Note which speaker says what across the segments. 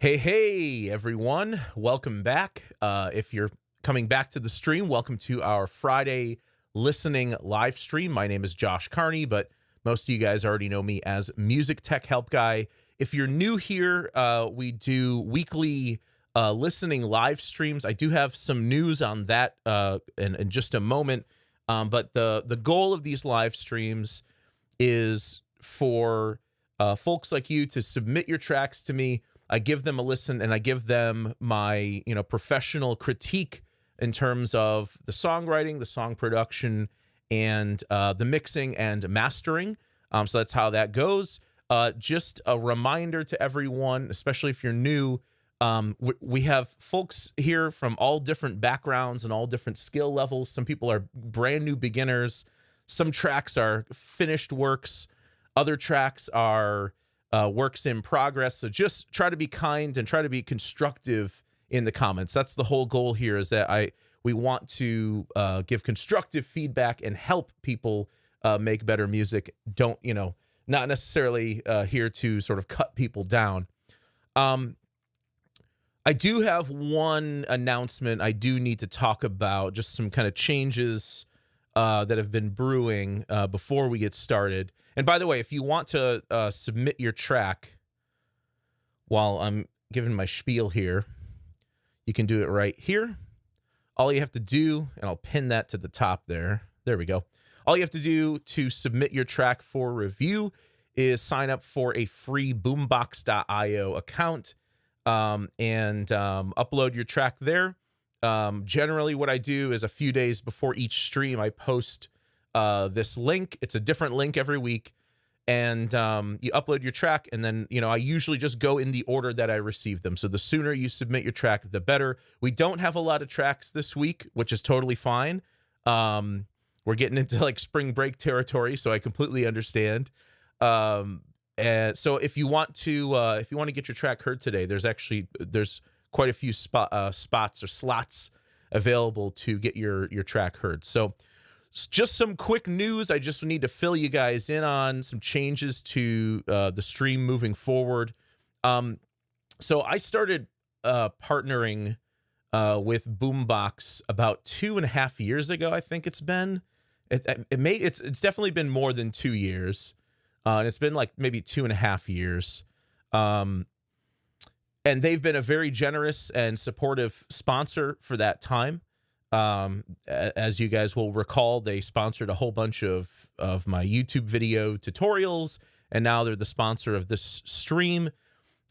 Speaker 1: Hey, everyone. Welcome back. If you're coming back to the stream, welcome to our Friday listening live stream. My name is Josh Carney, but most of you guys already know me as Music Tech Help Guy. If you're new here, we do weekly listening live streams. I do have some news on that in just a moment. But the goal of these live streams is for folks like you to submit your tracks to me. I give them a listen and I give them my, professional critique in terms of the songwriting, the song production, and the mixing and mastering. So that's how that goes. Just a reminder to everyone, especially if you're new, we have folks here from all different backgrounds and all different skill levels. Some people are brand new beginners. Some tracks are finished works. Other tracks are works in progress. So just try to be kind and try to be constructive in the comments. That's the whole goal here, is that we want to give constructive feedback and help people make better music. Don't, not necessarily here to sort of cut people down. I do have one announcement I do need to talk about, just some kind of changes that have been brewing before we get started. And by the way, if you want to submit your track while I'm giving my spiel here, you can do it right here. All you have to do, and I'll pin that to the top there. There we go. All you have to do to submit your track for review is sign up for a free Boombox.io account and upload your track there. Generally, what I do is a few days before each stream, I post this link. It's a different link every week, and you upload your track, and then I usually just go in the order that I receive them. So the sooner you submit your track, the better. We don't have a lot of tracks this week, which is totally fine. We're getting into like spring break territory, so I completely understand. And so if you want to get your track heard today, there's quite a few spots or slots available to get your track heard. So just some quick news. I just need to fill you guys in on some changes to the stream moving forward. So I started partnering with Boombox about 2.5 years ago. I think it's been. It's definitely been more than 2 years. And it's been like maybe 2.5 years. And they've been a very generous and supportive sponsor for that time. As you guys will recall, they sponsored a whole bunch of my YouTube video tutorials, and now they're the sponsor of this stream.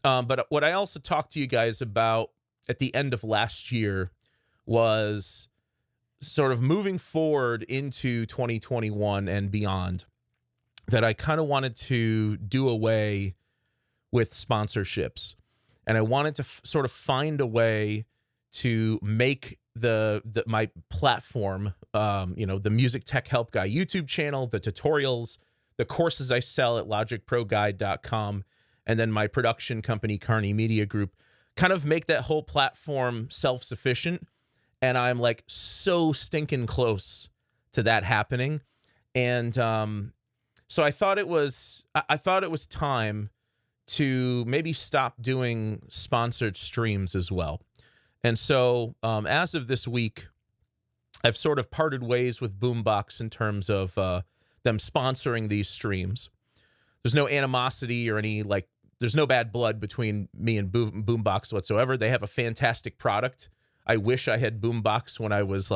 Speaker 1: But what I also talked to you guys about at the end of last year was sort of moving forward into 2021 and beyond, that I kind of wanted to do away with sponsorships. And I wanted to sort of find a way to make my platform, the Music Tech Help Guy YouTube channel, the tutorials, the courses I sell at logicproguide.com, and then my production company, Carney Media Group, kind of make that whole platform self-sufficient. And I'm like so stinking close to that happening. And so I thought it was time to maybe stop doing sponsored streams as well. And so as of this week, I've sort of parted ways with Boombox in terms of them sponsoring these streams. There's no animosity or there's no bad blood between me and Boombox whatsoever. They have a fantastic product. I wish I had Boombox when I was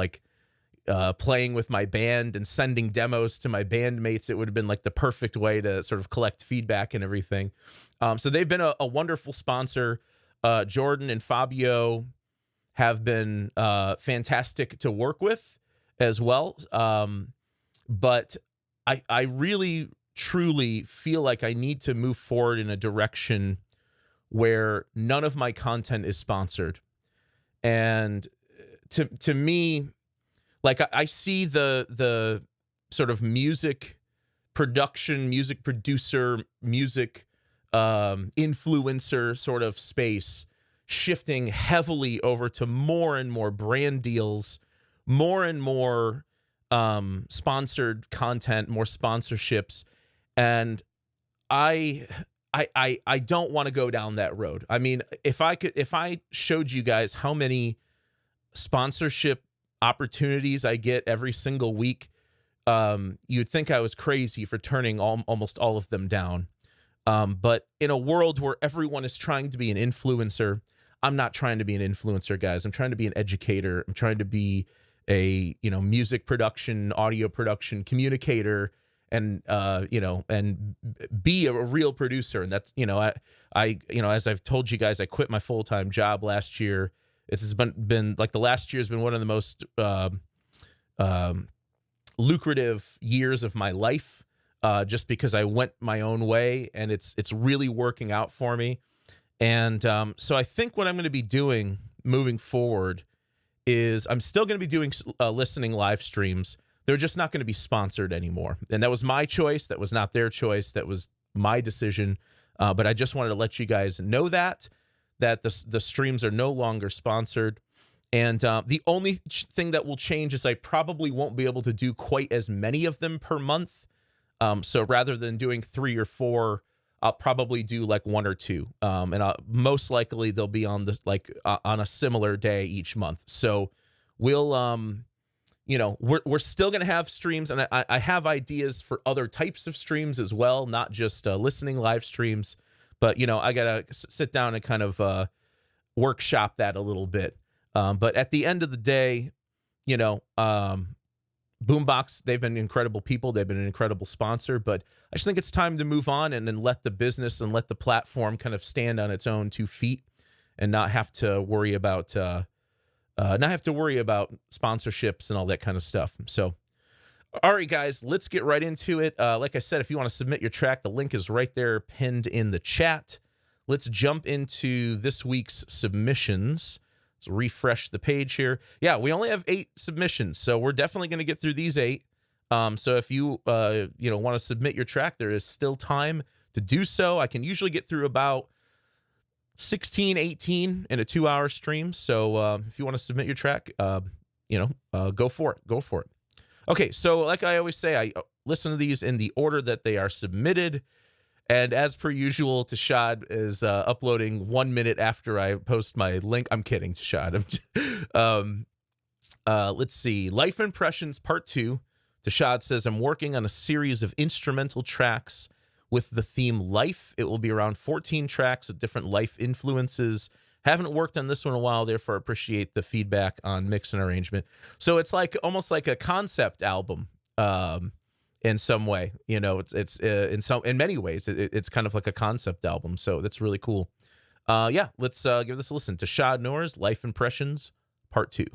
Speaker 1: playing with my band and sending demos to my bandmates. It would have been like the perfect way to sort of collect feedback and everything. So they've been a wonderful sponsor. Jordan and Fabio have been fantastic to work with as well. But I really, truly feel like I need to move forward in a direction where none of my content is sponsored. And to me, like I see the sort of music production, music producer, music influencer sort of space shifting heavily over to more and more brand deals, more and more sponsored content, more sponsorships. And I I don't want to go down that road. I mean, if I showed you guys how many sponsorship opportunities I get every single week, you'd think I was crazy for turning almost all of them down. But in a world where everyone is trying to be an influencer, I'm not trying to be an influencer, guys. I'm trying to be an educator. I'm trying to be a, music production, audio production communicator, and and be a real producer. And that's, as I've told you guys, I quit my full-time job last year. It's been like the last year has been one of the most lucrative years of my life, just because I went my own way, and it's really working out for me. And so I think what I'm going to be doing moving forward is I'm still going to be doing listening live streams. They're just not going to be sponsored anymore. And that was my choice. That was not their choice. That was my decision. But I just wanted to let you guys know that the streams are no longer sponsored. And the only thing that will change is I probably won't be able to do quite as many of them per month. So rather than doing 3 or 4, I'll probably do like 1 or 2. And most likely they'll be on on a similar day each month. So we'll, we're still going to have streams, and I have ideas for other types of streams as well, not just listening live streams. But, I got to sit down and kind of workshop that a little bit. But at the end of the day, Boombox, they've been incredible people. They've been an incredible sponsor, but I just think it's time to move on and then let the business and let the platform kind of stand on its own 2 feet and not have to worry about sponsorships and all that kind of stuff. So, all right, guys, let's get right into it. Like I said, if you want to submit your track, the link is right there pinned in the chat. Let's jump into this week's submissions. Let's refresh the page here. Yeah, we only have 8 submissions, so we're definitely going to get through these 8. So if you want to submit your track, there is still time to do so. I can usually get through about 16, 18 in a 2-hour stream. So if you want to submit your track, go for it. Go for it. Okay, so like I always say, I listen to these in the order that they are submitted. And as per usual, Tashad is uploading 1 minute after I post my link. I'm kidding, Tashad. Let's see. Life Impressions Part 2. Tashad says, I'm working on a series of instrumental tracks with the theme life. It will be around 14 tracks with different life influences. Haven't worked on this one in a while, therefore appreciate the feedback on mix and arrangement. So it's like almost like a concept album. In some way, it's in many ways, it's kind of like a concept album. So that's really cool. Yeah, let's give this a listen. Tashad Noor's Life Impressions Part 2.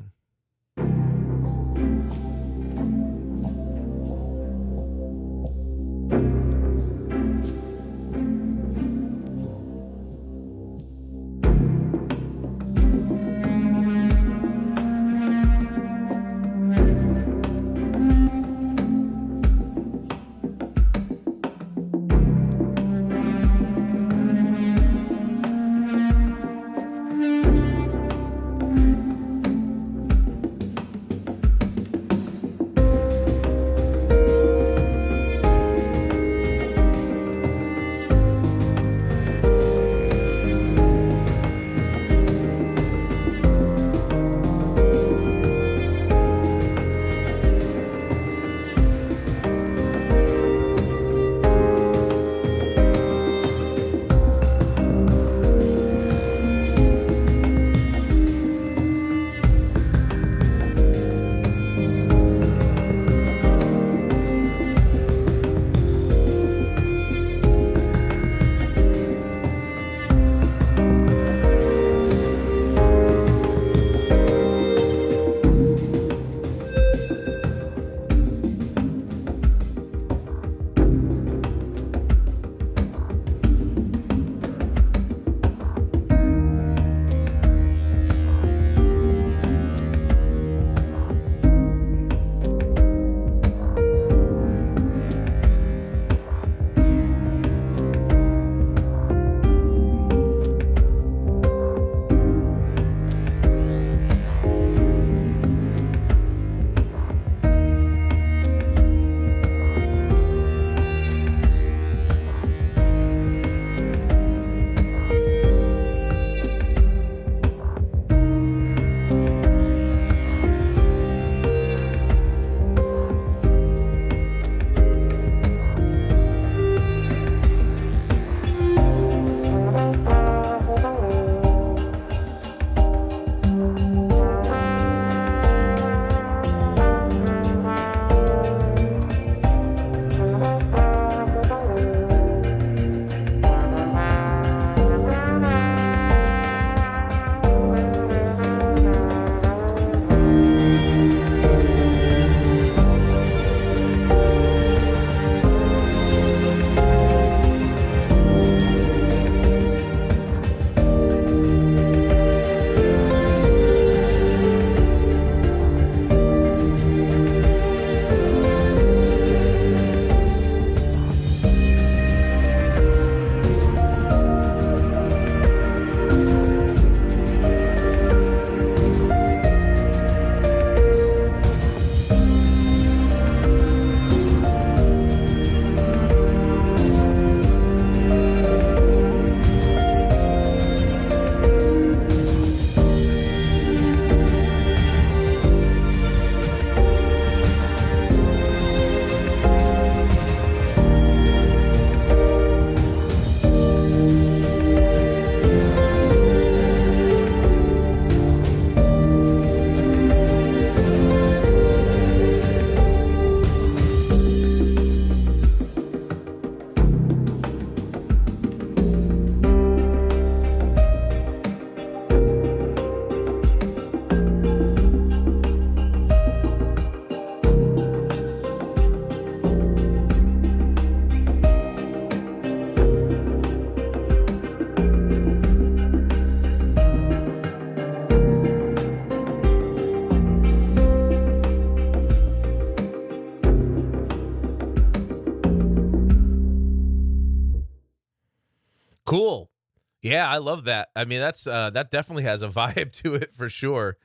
Speaker 1: Yeah, I love that. I mean, that's that definitely has a vibe to it for sure.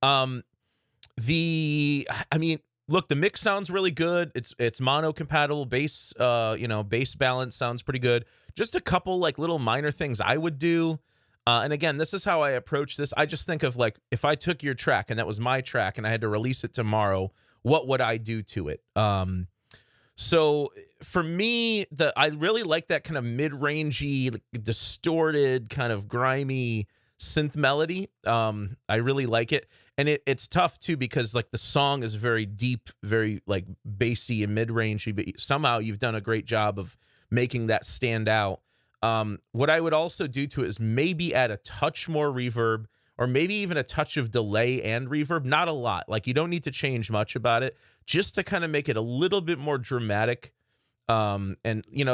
Speaker 1: Um, I mean, look, the mix sounds really good. It's mono compatible. Bass, bass balance sounds pretty good. Just a couple like little minor things I would do. And again, this is how I approach this. I just think of like if I took your track and that was my track and I had to release it tomorrow, what would I do to it? So for me, I really like that kind of mid-rangey, like, distorted, kind of grimy synth melody. I really like it. And it's tough too because like the song is very deep, very like bassy and mid-rangey, but somehow you've done a great job of making that stand out. What I would also do to it is maybe add a touch more reverb or maybe even a touch of delay and reverb. Not a lot. Like you don't need to change much about it, just to kind of make it a little bit more dramatic. And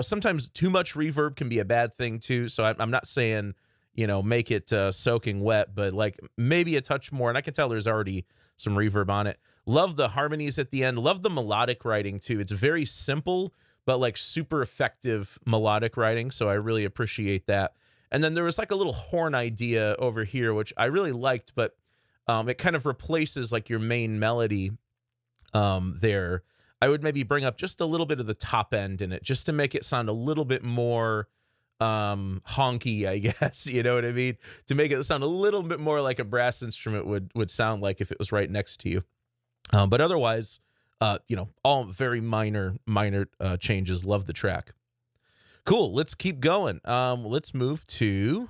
Speaker 1: sometimes too much reverb can be a bad thing too. So I'm not saying, make it soaking wet, but like maybe a touch more. And I can tell there's already some reverb on it. Love the harmonies at the end. Love the melodic writing too. It's very simple, but like super effective melodic writing. So I really appreciate that. And then there was like a little horn idea over here, which I really liked, but it kind of replaces like your main melody there. I would maybe bring up just a little bit of the top end in it just to make it sound a little bit more honky, I guess. You know what I mean? To make it sound a little bit more like a brass instrument would sound like if it was right next to you. But otherwise, all very minor changes. Love the track. Cool. Let's keep going. Let's move to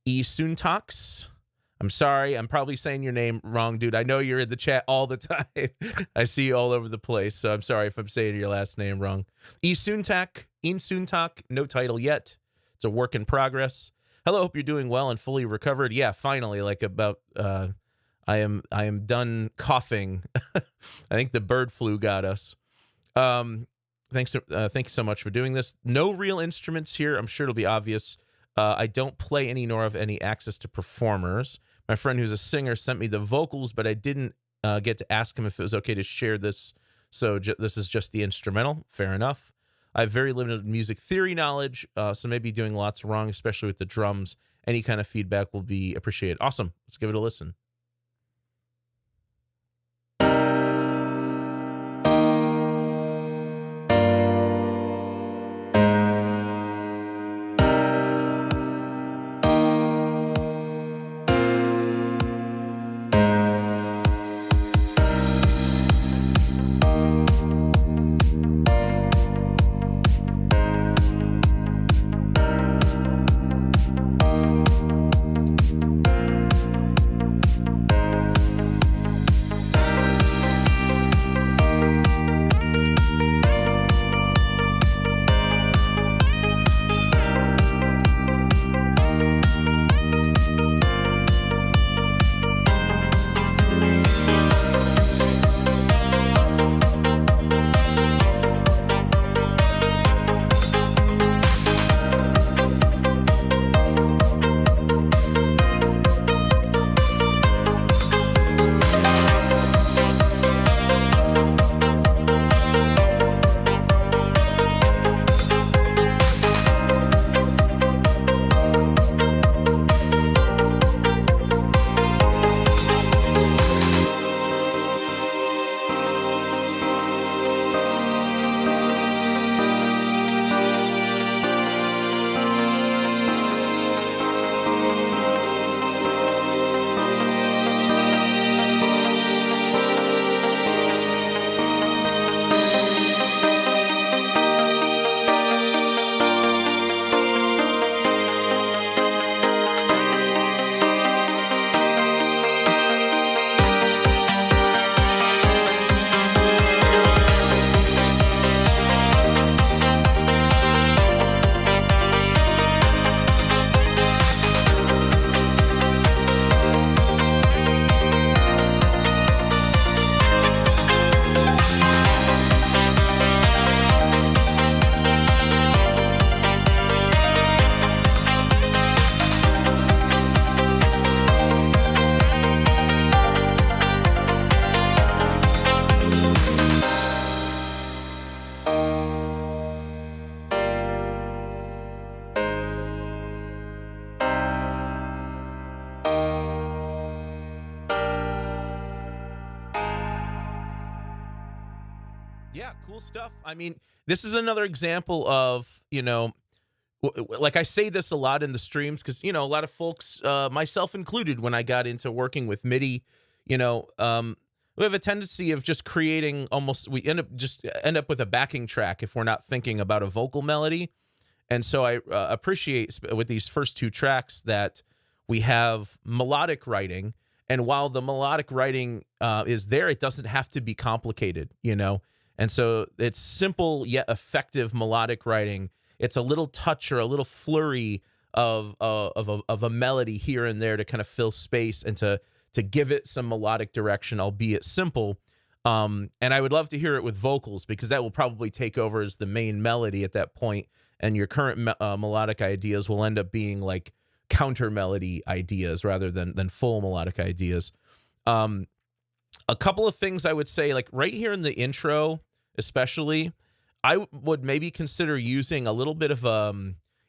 Speaker 1: eSoontaek. I'm sorry. I'm probably saying your name wrong, dude. I know you're in the chat all the time. I see you all over the place. So I'm sorry if I'm saying your last name wrong. eSoontaek, no title yet. It's a work in progress. Hello, hope you're doing well and fully recovered. Yeah, finally, like about I am done coughing. I think the bird flu got us. Thank you so much for doing this. No real instruments here. I'm sure it'll be obvious. I don't play any nor have any access to performers. My friend who's a singer sent me the vocals, but I didn't get to ask him if it was okay to share this. So this is just the instrumental. Fair enough. I have very limited music theory knowledge, so maybe doing lots wrong, especially with the drums. Any kind of feedback will be appreciated. Awesome. Let's give it a listen. Yeah, cool stuff. I mean, this is another example of, like I say this a lot in the streams because, a lot of folks, myself included, when I got into working with MIDI, we have a tendency of just creating we end up with a backing track if we're not thinking about a vocal melody. And so I appreciate with these first two tracks that we have melodic writing. And while the melodic writing is there, it doesn't have to be complicated, And so it's simple yet effective melodic writing. It's a little touch or a little flurry of a melody here and there to kind of fill space and to give it some melodic direction, albeit simple. And I would love to hear it with vocals because that will probably take over as the main melody at that point, and your current melodic ideas will end up being like counter melody ideas rather than full melodic ideas. A couple of things I would say, like right here in the intro, especially, I would maybe consider using a little bit of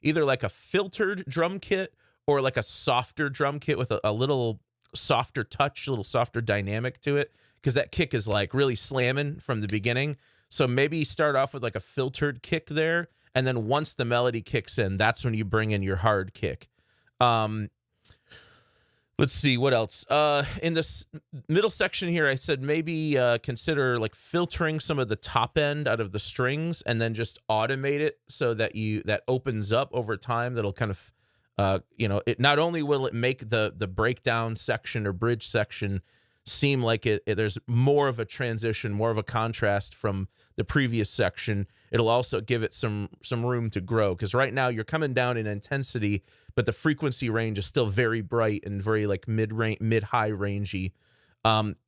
Speaker 1: either like a filtered drum kit or like a softer drum kit with a little softer touch, a little softer dynamic to it, because that kick is like really slamming from the beginning. So maybe start off with like a filtered kick there, and then once the melody kicks in, that's when you bring in your hard kick. Let's see what else. In this middle section here, I said maybe consider like filtering some of the top end out of the strings and then just automate it so that that opens up over time. That'll kind of, it not only will it make the breakdown section or bridge section seem like there's more of a transition, more of a contrast from the previous section. It'll also give it some room to grow, because right now you're coming down in intensity, but the frequency range is still very bright and very like mid-high rangey.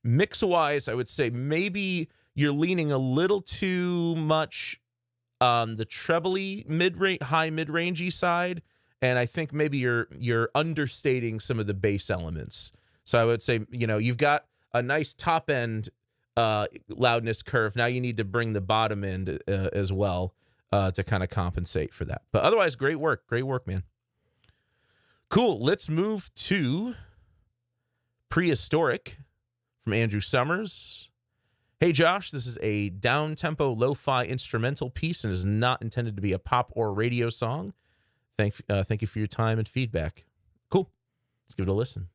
Speaker 1: Mix-wise, I would say maybe you're leaning a little too much on the trebly high mid-rangey side, and I think maybe you're understating some of the bass elements. So I would say, you've got a nice top end loudness curve. Now you need to bring the bottom end as well to kind of compensate for that. But otherwise, great work, man. Cool. Let's move to Prehistoric from Andrew Summers. Hey, Josh, this is a down-tempo lo-fi instrumental piece and is not intended to be a pop or radio song. Thank you for your time and feedback. Cool. Let's give it a listen.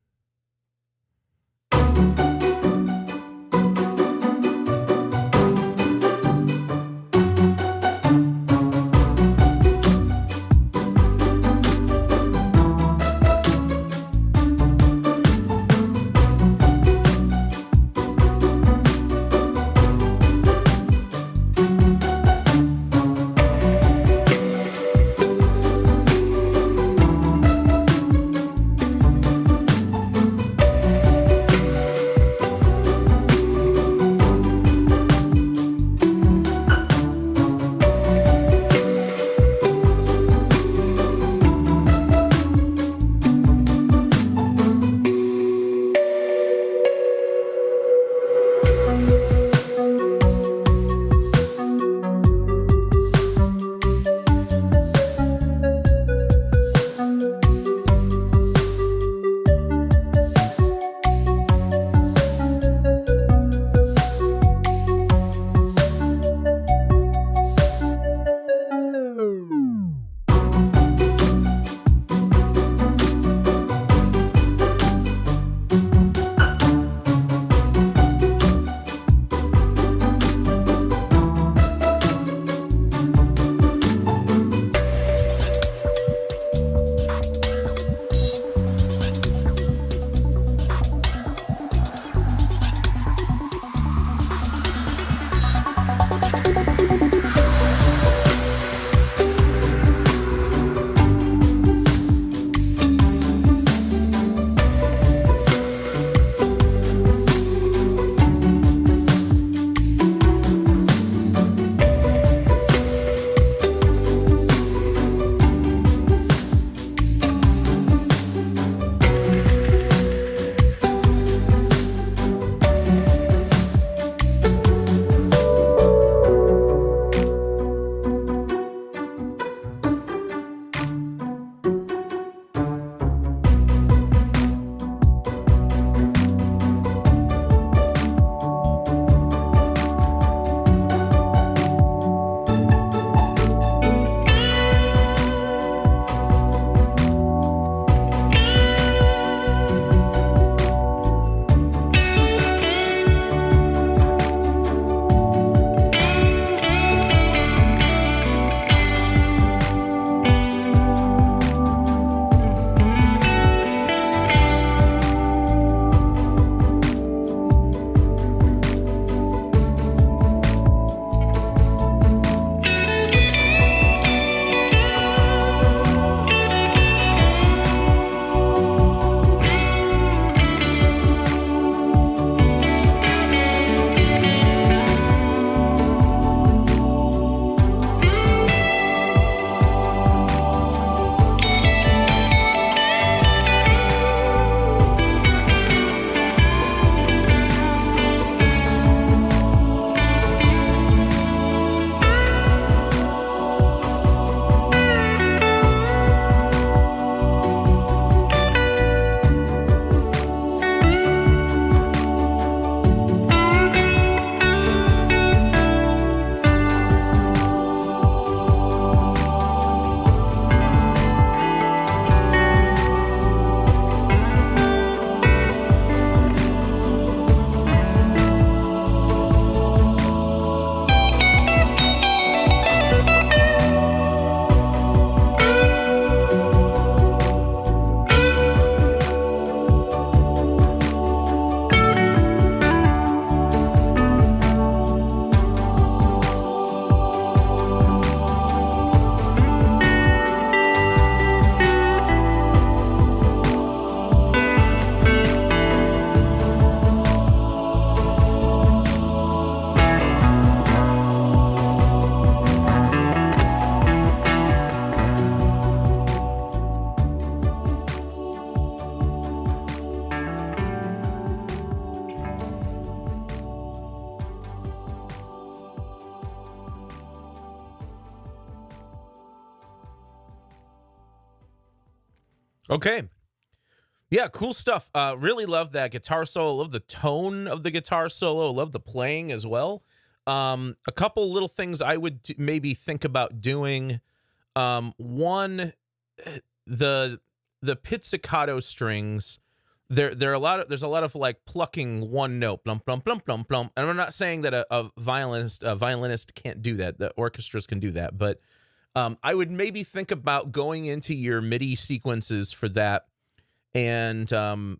Speaker 1: Okay. Yeah, cool stuff. Really love that guitar solo. Love the tone of the guitar solo. Love the playing as well. A couple little things I would maybe think about doing. One, the pizzicato strings. There are a lot of there's a lot of like plucking one note, blum blum blum blum blum. And I'm not saying that a violinist can't do that. The orchestras can do that, but I would maybe think about going into your MIDI sequences for that and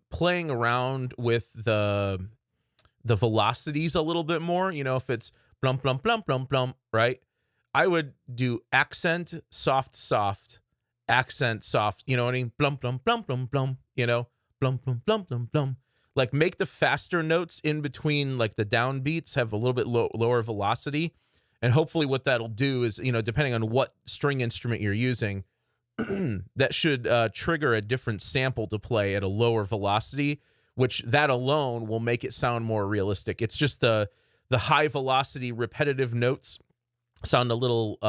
Speaker 1: playing around with the velocities a little bit more. You know, if it's blum blum blum blum blum, right? I would do accent soft soft, accent soft. You know what I mean? Blum blum blum blum blum. You know, blum blum blum blum blum. Like make the faster notes in between, like the downbeats, have a little bit lower velocity, and hopefully what that'll do is, you know, depending on what string instrument you're using, that should trigger a different sample to play at a lower velocity, which that alone will make it sound more realistic. It's just the high velocity repetitive notes sound a little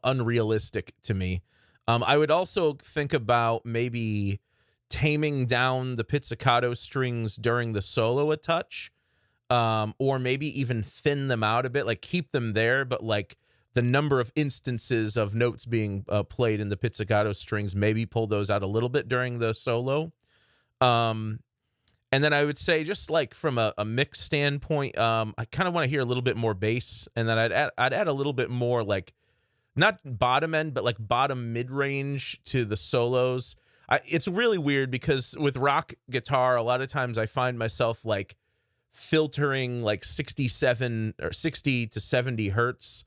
Speaker 1: unrealistic to me. I would also think about maybe taming down the pizzicato strings during the solo a touch, or maybe even thin them out a bit, like keep them there, but like the number of instances of notes being played in the pizzicato strings, maybe pull those out a little bit during the solo. And then I would say, just like from a mix standpoint, I kind of want to hear a little bit more bass, and then I'd add a little bit more, like not bottom end, but like bottom mid range to the solos. It's really weird because with rock guitar, a lot of times I find myself like filtering like 67 or 60 to 70 hertz.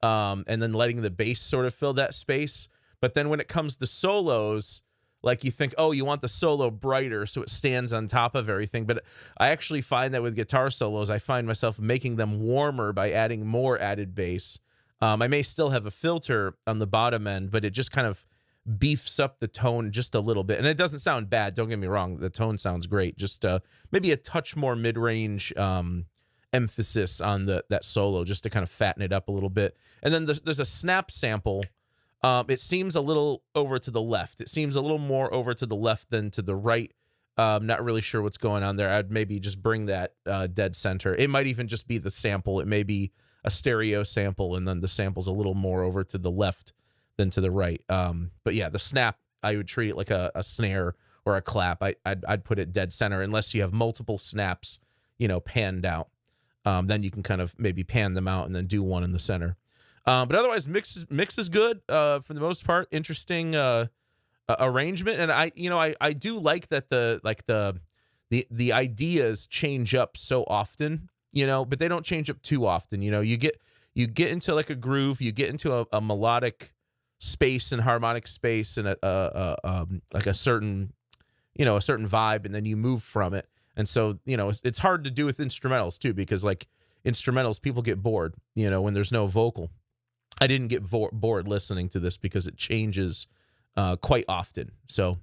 Speaker 1: And then letting the bass sort of fill that space. But then when it comes to solos, like you think, oh, you want the solo brighter so it stands on top of everything. But I actually find that with guitar solos, I find myself making them warmer by adding more added bass. I may still have a filter on the bottom end, but it just kind of beefs up the tone just a little bit. And it doesn't sound bad, don't get me wrong. The tone sounds great. Just maybe a touch more mid-range emphasis on that solo, just to kind of fatten it up a little bit. And then there's a snap sample. It seems a little over to the left. It seems a little more over to the left than to the right. Not really sure what's going on there. I'd maybe just bring that dead center. It might even just be the sample. It may be a stereo sample, and then the sample's a little more over to the left than to the right. But yeah, the snap, I would treat it like a snare or a clap. I'd put it dead center, unless you have multiple snaps, you know, panned out. Then you can kind of maybe pan them out and then do one in the center. But otherwise, mix is good for the most part. Interesting arrangement, and I do like that the ideas change up so often, you know, but they don't change up too often. You know, you get into like a groove, you get into a melodic space and harmonic space and like a certain vibe, and then you move from it. And so, you know, it's hard to do with instrumentals too, because like instrumentals, people get bored, you know, when there's no vocal. I didn't get bored listening to this because it changes quite often. So,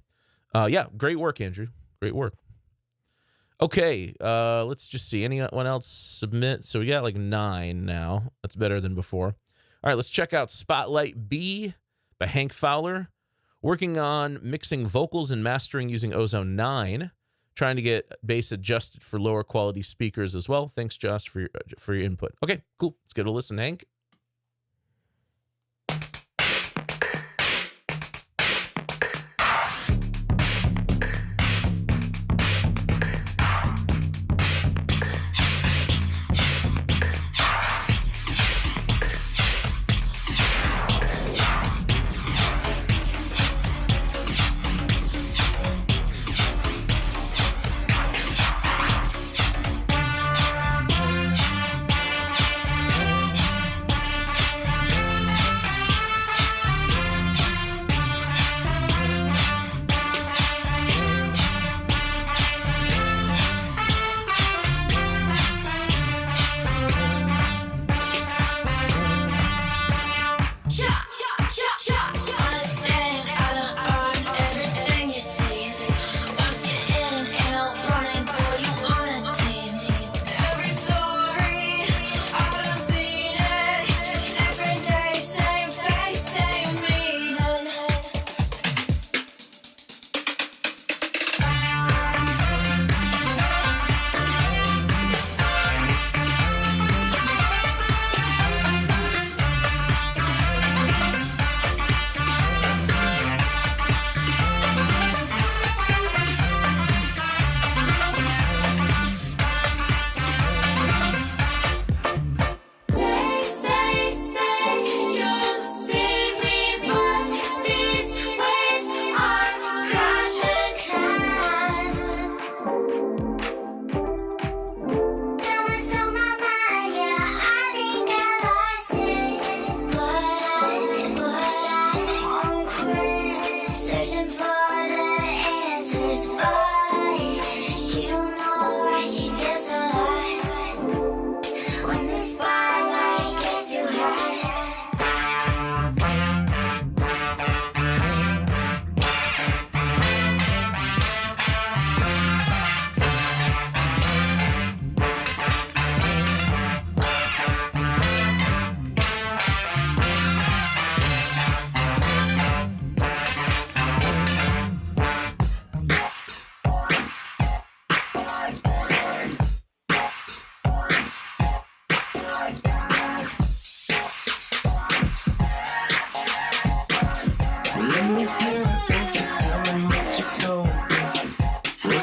Speaker 1: yeah, great work, Andrew. Great work. Okay, let's just see. Anyone else submit? So we got like 9 now. That's better than before. All right, let's check out Spotlight B by Hank Fowler. Working on mixing vocals and mastering using Ozone 9. Trying to get bass adjusted for lower quality speakers as well. Thanks, Josh, for your input. Okay, cool. Let's give it a listen, Hank.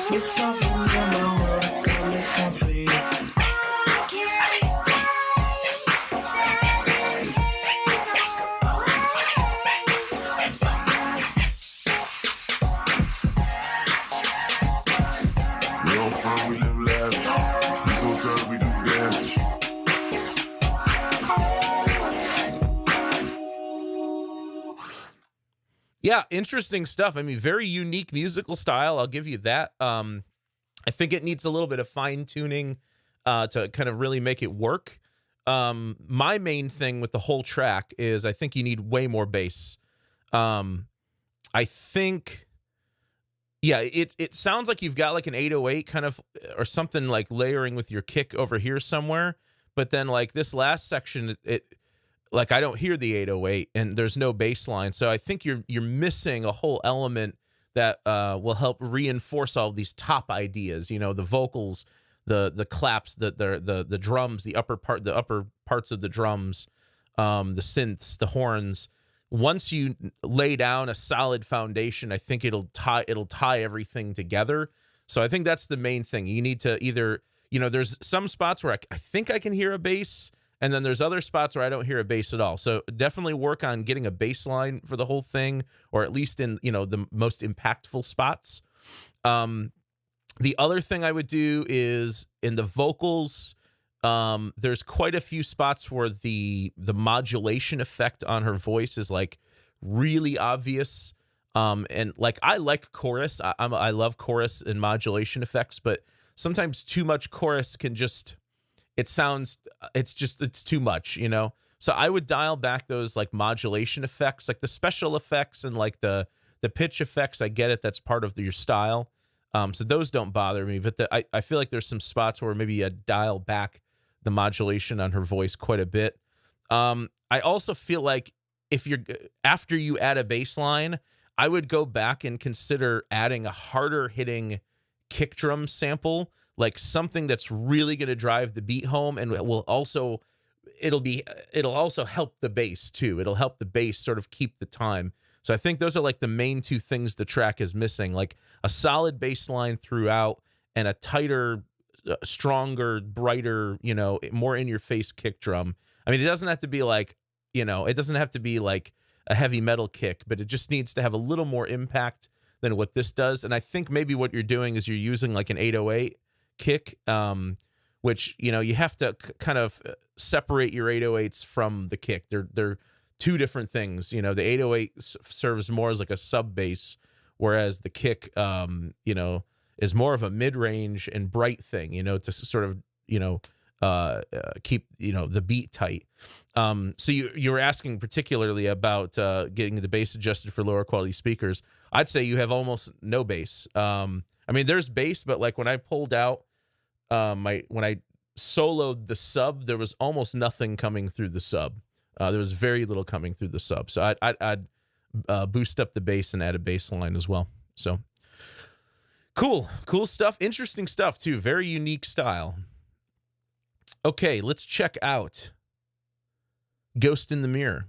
Speaker 2: Sweet soft in my world, come for you.
Speaker 1: Yeah, interesting stuff. I mean, very unique musical style. I'll give you that. I think it needs a little bit of fine tuning to kind of really make it work. My main thing with the whole track is I think you need way more bass. I think, yeah, it sounds like you've got like an 808 kind of or something like layering with your kick over here somewhere. But then like this last section, it like I don't hear the 808 and there's no bass line. So I think you're missing a whole element that will help reinforce all these top ideas, you know, the vocals, the claps, the drums, the upper parts of the drums, the synths, the horns. Once you lay down a solid foundation, I think it'll tie everything together. So I think that's the main thing. You need to either, you know, there's some spots where I think I can hear a bass, and then there's other spots where I don't hear a bass at all. So definitely work on getting a bass line for the whole thing, or at least in, you know, the most impactful spots. The other thing I would do is in the vocals, there's quite a few spots where the modulation effect on her voice is like really obvious. And like I like chorus. I love chorus and modulation effects, but sometimes too much chorus can just, it's too much, you know? So I would dial back those like modulation effects, like the special effects and like the pitch effects. I get it. That's part of your style. So those don't bother me, but I feel like there's some spots where maybe you dial back the modulation on her voice quite a bit. I also feel like after you add a bass line, I would go back and consider adding a harder hitting kick drum sample, like something that's really going to drive the beat home, and it'll also help the bass too. It'll help the bass sort of keep the time. So I think those are like the main two things the track is missing, like a solid bass line throughout and a tighter, stronger, brighter, you know, more in your face kick drum. I mean, it doesn't have to be like, you know, it doesn't have to be like a heavy metal kick, but it just needs to have a little more impact than what this does. And I think maybe what you're doing is you're using like an 808 kick, which, you know, you have to kind of separate your 808s from the kick. They're two different things. You know, the 808 serves more as like a sub bass, whereas the kick, you know, is more of a mid-range and bright thing, you know, to sort of, you know, keep, you know, the beat tight. So you were asking particularly about getting the bass adjusted for lower quality speakers. I'd say you have almost no bass. I mean, there's bass, but like when I pulled out when I soloed the sub, there was almost nothing coming through the sub. There was very little coming through the sub. So I'd boost up the bass and add a bass line as well. So cool stuff. Interesting stuff too. Very unique style. Okay, let's check out Ghost in the Mirror.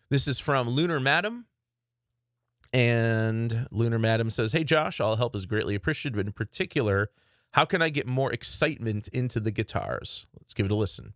Speaker 1: This is from Lunar Madam. And Lunar Madam says, "Hey Josh, all help is greatly appreciated, but in particular, how can I get more excitement into the guitars?" Let's give it a listen.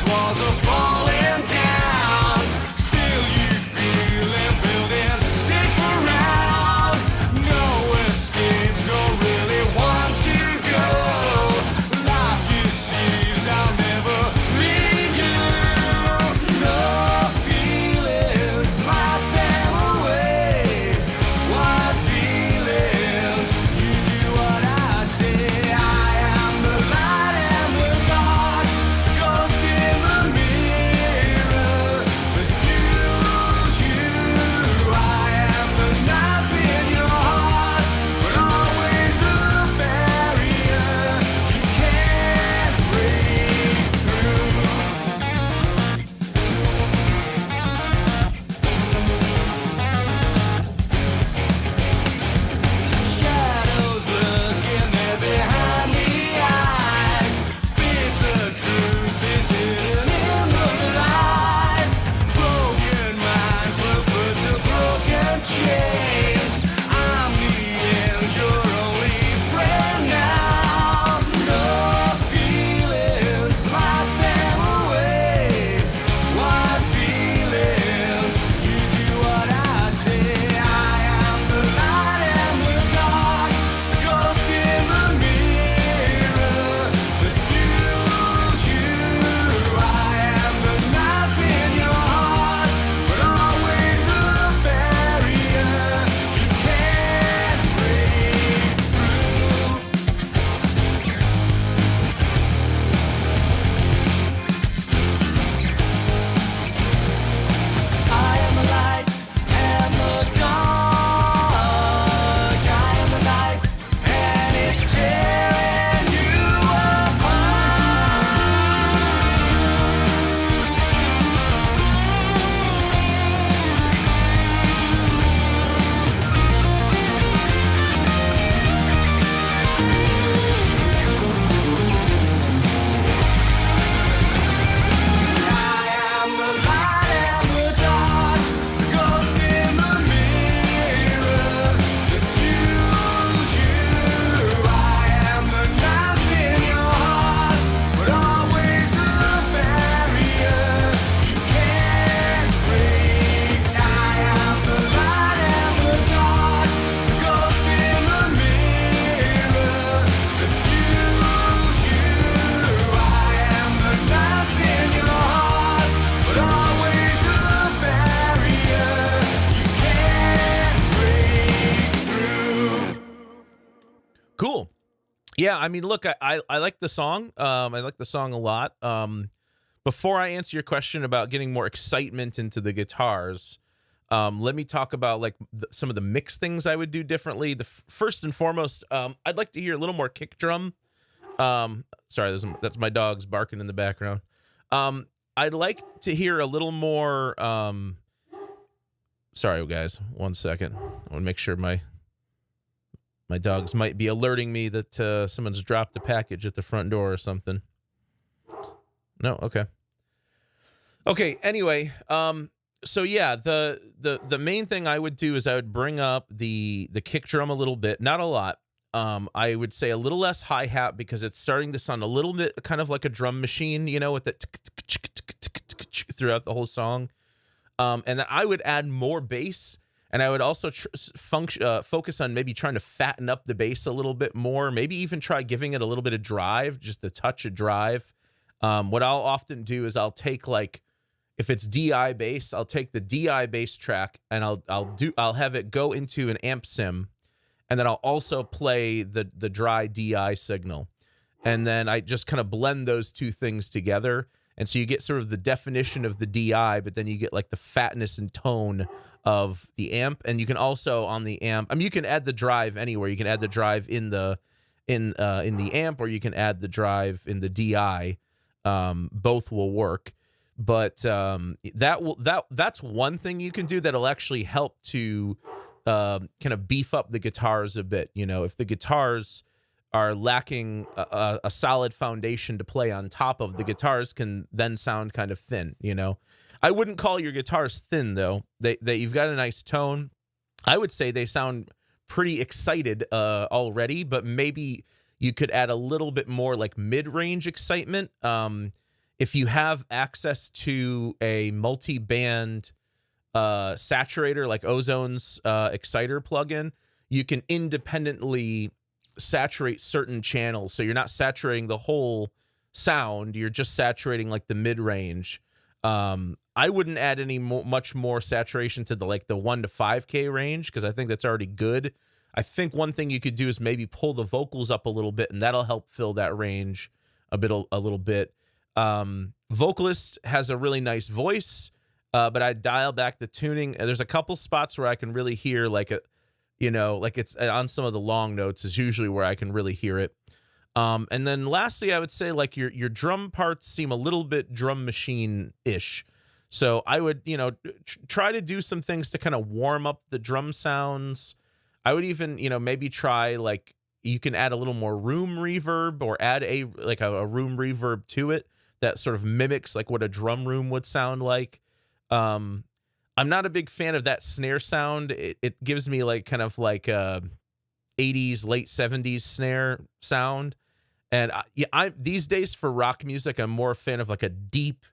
Speaker 3: Walls are falling down. Still you feel and
Speaker 1: Yeah, I mean, look, I like the song. I like the song a lot. Before I answer your question about getting more excitement into the guitars, let me talk about like some of the mix things I would do differently. First and foremost, I'd like to hear a little more kick drum. Sorry, that's my dog's barking in the background. I'd like to hear a little more. Sorry, guys, 1 second. I want to make sure my dogs might be alerting me that someone's dropped a package at the front door or something. No, okay. Okay, anyway, so yeah, the main thing I would do is I would bring up the kick drum a little bit, not a lot. I would say a little less hi-hat because it's starting to sound a little bit kind of like a drum machine, you know, with the throughout the whole song. And then I would add more bass, and I would also focus on maybe trying to fatten up the bass a little bit more, maybe even try giving it a little bit of drive, just a touch of drive. What I'll often do is I'll take like, if it's DI bass, I'll take the DI bass track and I'll have it go into an amp sim, and then I'll also play the dry DI signal. And then I just kind of blend those two things together. And so you get sort of the definition of the DI, but then you get like the fatness and tone of the amp. And you can also on the amp, I mean, you can add the drive anywhere. You can add the drive in the amp, or you can add the drive in the DI. Both will work. But that's one thing you can do that'll actually help to kind of beef up the guitars a bit. You know, if the guitars are lacking a solid foundation to play on top of, the guitars can then sound kind of thin. You know, I wouldn't call your guitars thin though. You've got a nice tone. I would say they sound pretty excited already, but maybe you could add a little bit more like mid-range excitement. If you have access to a multi-band saturator like Ozone's exciter plugin, you can independently saturate certain channels. So you're not saturating the whole sound, you're just saturating like the mid-range. I wouldn't add any much more saturation to the 1 to 5K range, because I think that's already good. I think one thing you could do is maybe pull the vocals up a little bit, and that'll help fill that range a little bit. Vocalist has a really nice voice, but I dial back the tuning. There's a couple spots where I can really hear like it's on some of the long notes is usually where I can really hear it. And then lastly, I would say like your drum parts seem a little bit drum machine-ish. So I would, try to do some things to kind of warm up the drum sounds. I would even, maybe try like you can add a little more room reverb, or add a room reverb to it that sort of mimics like what a drum room would sound like. I'm not a big fan of that snare sound. It gives me like kind of like 80s, late 70s snare sound. And I these days for rock music, I'm more a fan of like a deep,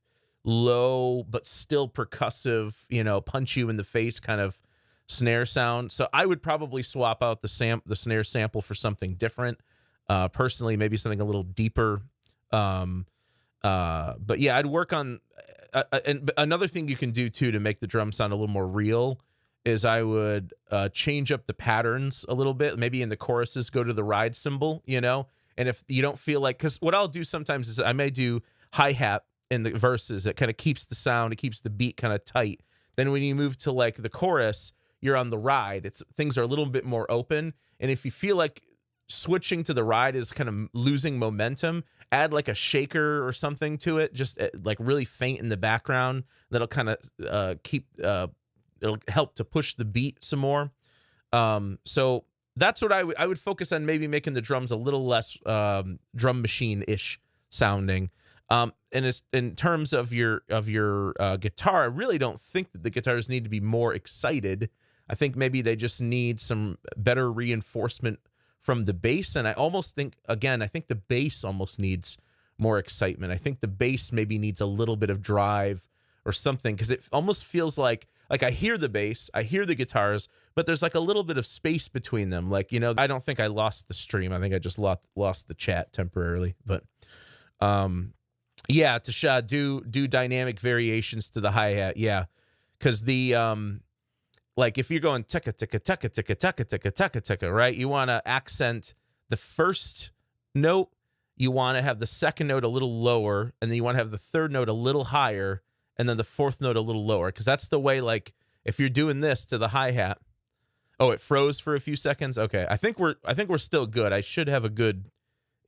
Speaker 1: low, but still percussive, punch you in the face kind of snare sound. So I would probably swap out the snare sample for something different. Personally, maybe something a little deeper. But yeah, I'd work on and another thing you can do too to make the drum sound a little more real is I would change up the patterns a little bit. Maybe in the choruses, go to the ride cymbal, and if you don't feel like, because what I'll do sometimes is I may do hi-hat in the verses. It kind of keeps the sound, it keeps the beat kind of tight. Then when you move to like the chorus, you're on the ride. Things are a little bit more open. And if you feel like switching to the ride is kind of losing momentum, add like a shaker or something to it, just like really faint in the background. That'll kind of it'll help to push the beat some more. So that's what I would focus on, maybe making the drums a little less drum machine-ish sounding. And it's, in terms of your guitar, I really don't think that the guitars need to be more excited. I think maybe they just need some better reinforcement from the bass. And I almost think, again, I think the bass almost needs more excitement. I think the bass maybe needs a little bit of drive or something, because it almost feels like I hear the bass, I hear the guitars, but there's like a little bit of space between them. Like, I don't think I lost the stream. I think I just lost the chat temporarily. But yeah, Tasha, do dynamic variations to the hi-hat. Yeah, because the like if you're going ticka ticka ticka ticka ticka ticka ticka ticka, right? You want to accent the first note, you want to have the second note a little lower, and then you want to have the third note a little higher, and then the fourth note a little lower, because that's the way, like, if you're doing this to the hi-hat. Oh, it froze for a few seconds. Okay, I think we're still good. I should have a good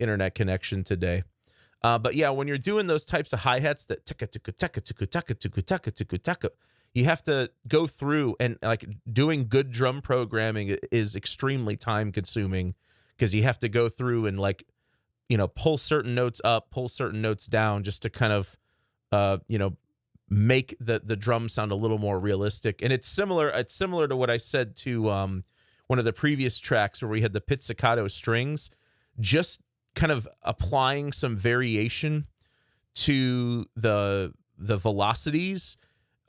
Speaker 1: internet connection today. But yeah, when you're doing those types of hi-hats that you have to go through, and like doing good drum programming is extremely time consuming, because you have to go through and, like, you know, pull certain notes up, pull certain notes down, just to kind of, you know, make the drum sound a little more realistic. And it's similar to what I said to one of the previous tracks where we had the pizzicato strings, just kind of applying some variation to the velocities.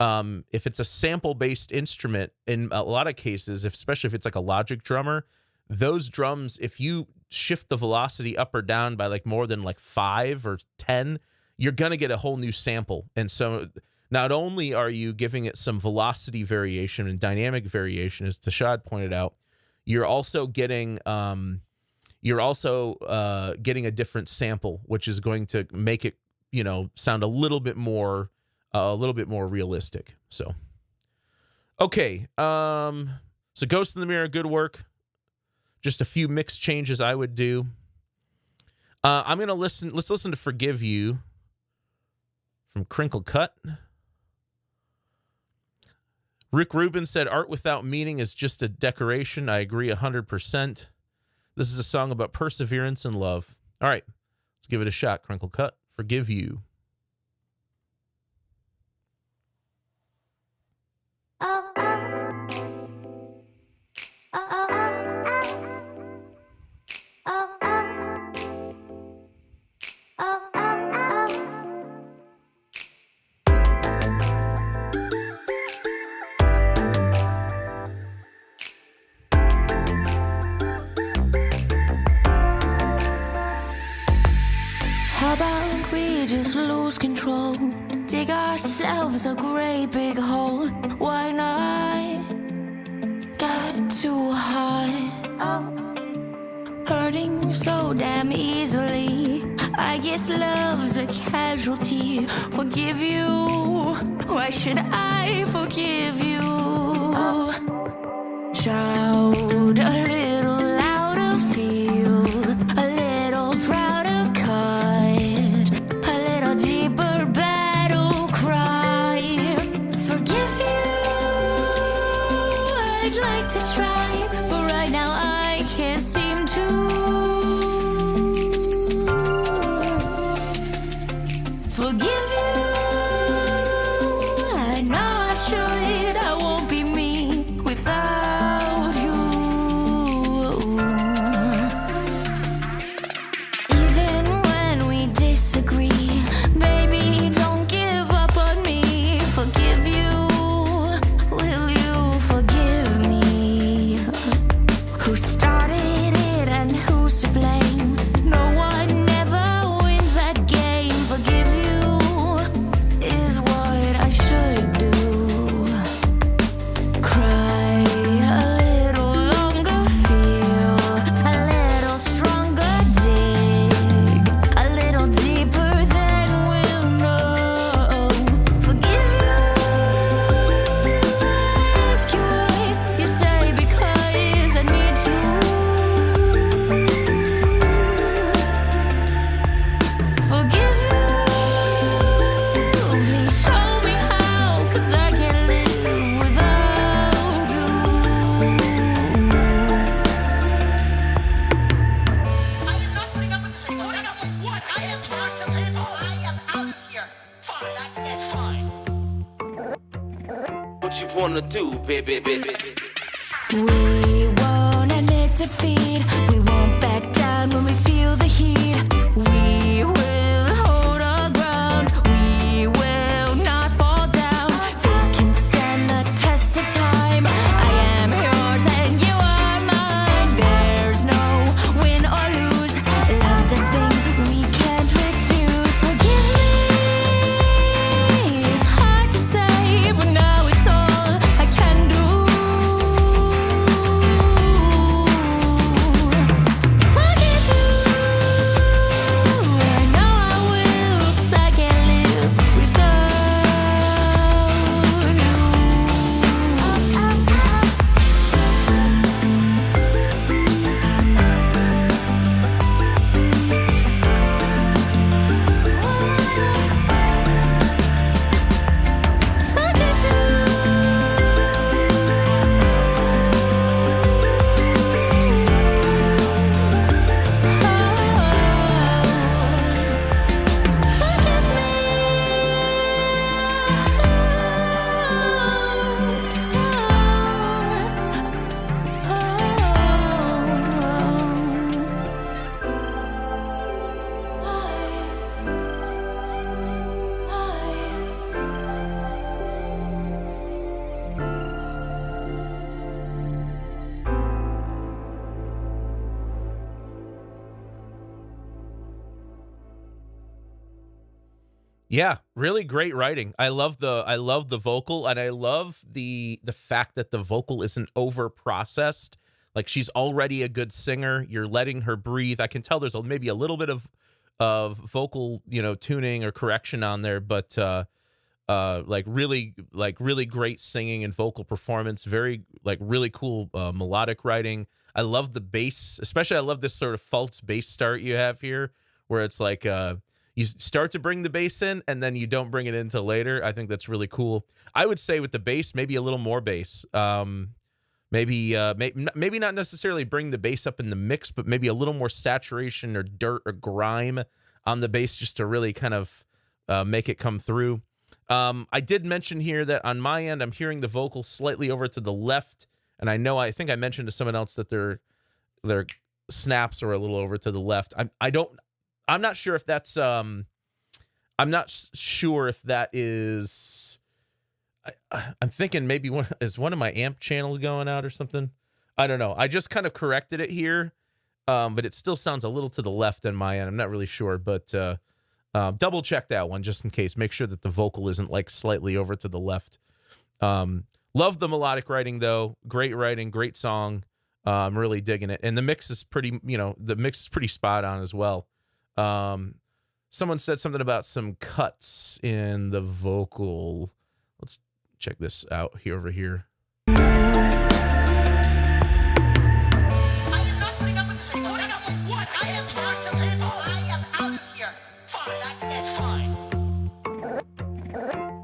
Speaker 1: If it's a sample-based instrument, in a lot of cases, especially if it's like a Logic drummer, those drums, if you shift the velocity up or down by like more than like 5 or 10, you're going to get a whole new sample. And so not only are you giving it some velocity variation and dynamic variation, as Tashad pointed out, you're also getting a different sample, which is going to make it, you know, sound a little bit more realistic. So, okay. So Ghost in the Mirror, good work. Just a few mix changes I would do. I'm going to listen. Let's listen to Forgive You from Crinkle Cut. Rick Rubin said, art without meaning is just a decoration. I agree 100%. This is a song about perseverance and love. All right, let's give it a shot. Crinkle Cut, Forgive You.
Speaker 3: How about we just lose control? Dig ourselves a great big hole. Why not get too high? Hurting so damn easily. I guess love's a casualty. Forgive you. Why should I forgive you? Shout a little louder, feel a little prouder, cut a little deeper, battle cry. Forgive you. I'd like to try, but right now I can't seem to. Forgive you. I know I should. I won't be me without you. Even when we disagree, baby, don't give up on me. Forgive you. Will you forgive me? Who started it and who's to blame? No one ever wins that game. Forgive you is what I should do. Cry a little longer, feel a little stronger, dig a little deeper, then we'll know. Forgive you. Ask you why, you say because I need to. Forgive you. Please show me how, 'cause I can't live without you.
Speaker 4: I am not putting up with this anymore. What? I am not the people. I am out of here. Fine, that's fine.
Speaker 5: What you wanna do, baby?
Speaker 3: We won't admit defeat. We won't back down when we feel the heat. We will hold our ground. We will not fall down. We can stand the test of time. I am yours and you are mine. There's no win or lose. Love's the thing we can't refuse. Forgive me. It's hard to say, but now it's all I can do.
Speaker 1: Yeah, really great writing. I love the vocal, and I love the fact that the vocal isn't over processed. Like, she's already a good singer. You're letting her breathe. I can tell there's maybe a little bit of vocal, tuning or correction on there, but really great singing and vocal performance. Very really cool melodic writing. I love the bass, especially I love this sort of false bass start you have here, where it's like you start to bring the bass in and then you don't bring it in till later. I think that's really cool. I would say with the bass, maybe a little more bass. Maybe not necessarily bring the bass up in the mix, but maybe a little more saturation or dirt or grime on the bass just to really kind of make it come through. I did mention here that on my end, I'm hearing the vocal slightly over to the left, and I think I mentioned to someone else that their snaps are a little over to the left. I'm not sure if that's I'm not sure if that is. I'm thinking maybe one of my amp channels going out or something. I don't know. I just kind of corrected it here, but it still sounds a little to the left on my end. I'm not really sure, but double check that one just in case. Make sure that the vocal isn't like slightly over to the left. Love the melodic writing though. Great writing, great song. I'm really digging it, and the mix is pretty spot on as well. Someone said something about some cuts in the vocal. Let's check this out over here.
Speaker 4: I am not putting up with this anymore. Putting up with what? I am talking to people. I am out of here. Fine, that's fine.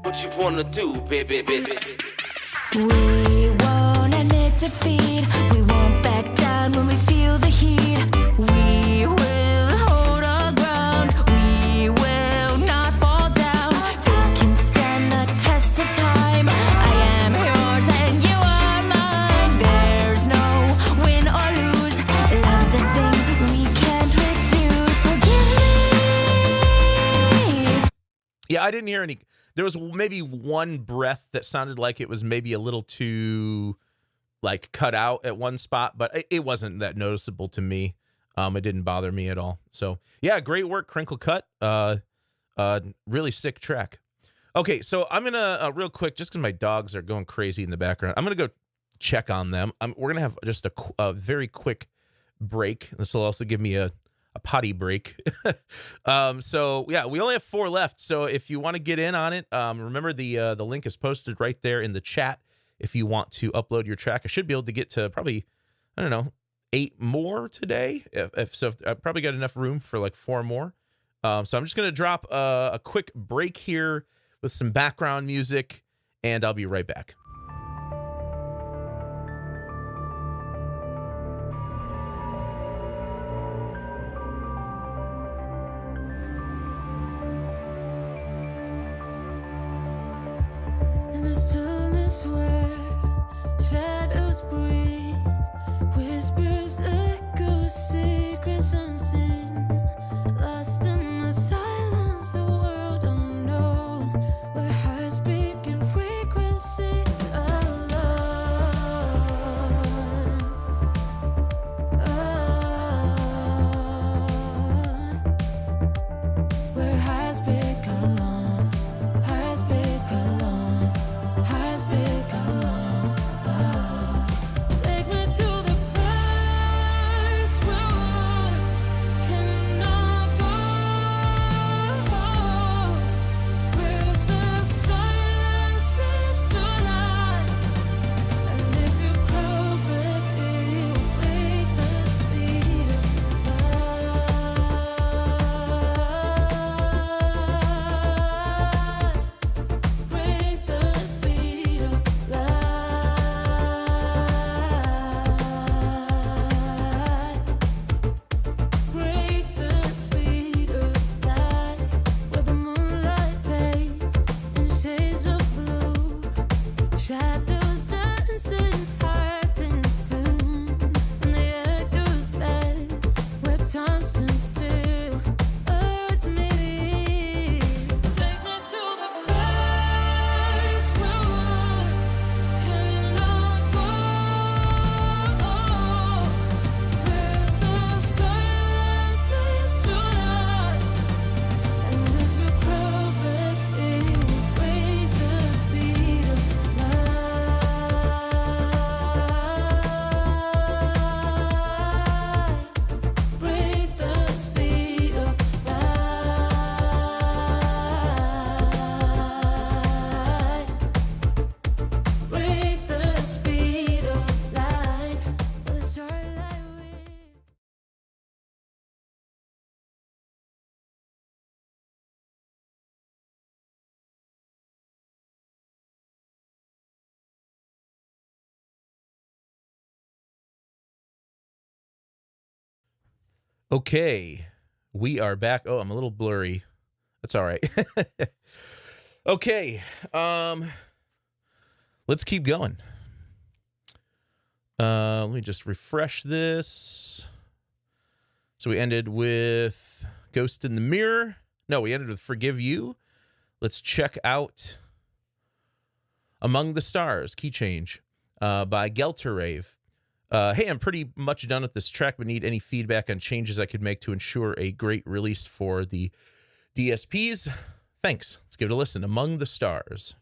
Speaker 5: What you wanna do, baby?
Speaker 3: We won't admit defeat. We won't back down when we feel the heat. We will hold our ground. We will not fall down. We can stand the test of time. I am yours and you are mine. There's no win or lose. Love's the thing we can't refuse. Forgive me.
Speaker 1: Yeah, I didn't hear any. There was maybe one breath that sounded like it was maybe a little too cut out at one spot, but it wasn't that noticeable to me. It didn't bother me at all. So yeah, great work, Crinkle Cut. Really sick track. Okay, so I'm gonna real quick, just because my dogs are going crazy in the background, I'm gonna go check on them. We're gonna have just a very quick break. This will also give me a potty break. So yeah, we only have 4 left. So if you want to get in on it, remember the link is posted right there in the chat. If you want to upload your track, I should be able to get to probably, I don't know, 8 more today. If I probably got enough room for 4 more. So I'm just gonna drop a quick break here with some background music, and I'll be right back.
Speaker 3: In the stillness where shadows breathe, whispers echo secrets unseen, lost in the silence, a world unknown, where hearts speak in frequencies.
Speaker 1: Okay, we are back. Oh, I'm a little blurry. That's all right. Okay, let's keep going. Let me just refresh this. So we ended with Ghost in the Mirror. No, we ended with Forgive You. Let's check out Among the Stars, Key Change, by Gelterrave. Hey, I'm pretty much done with this track, but need any feedback on changes I could make to ensure a great release for the DSPs. Thanks. Let's give it a listen. Among the Stars.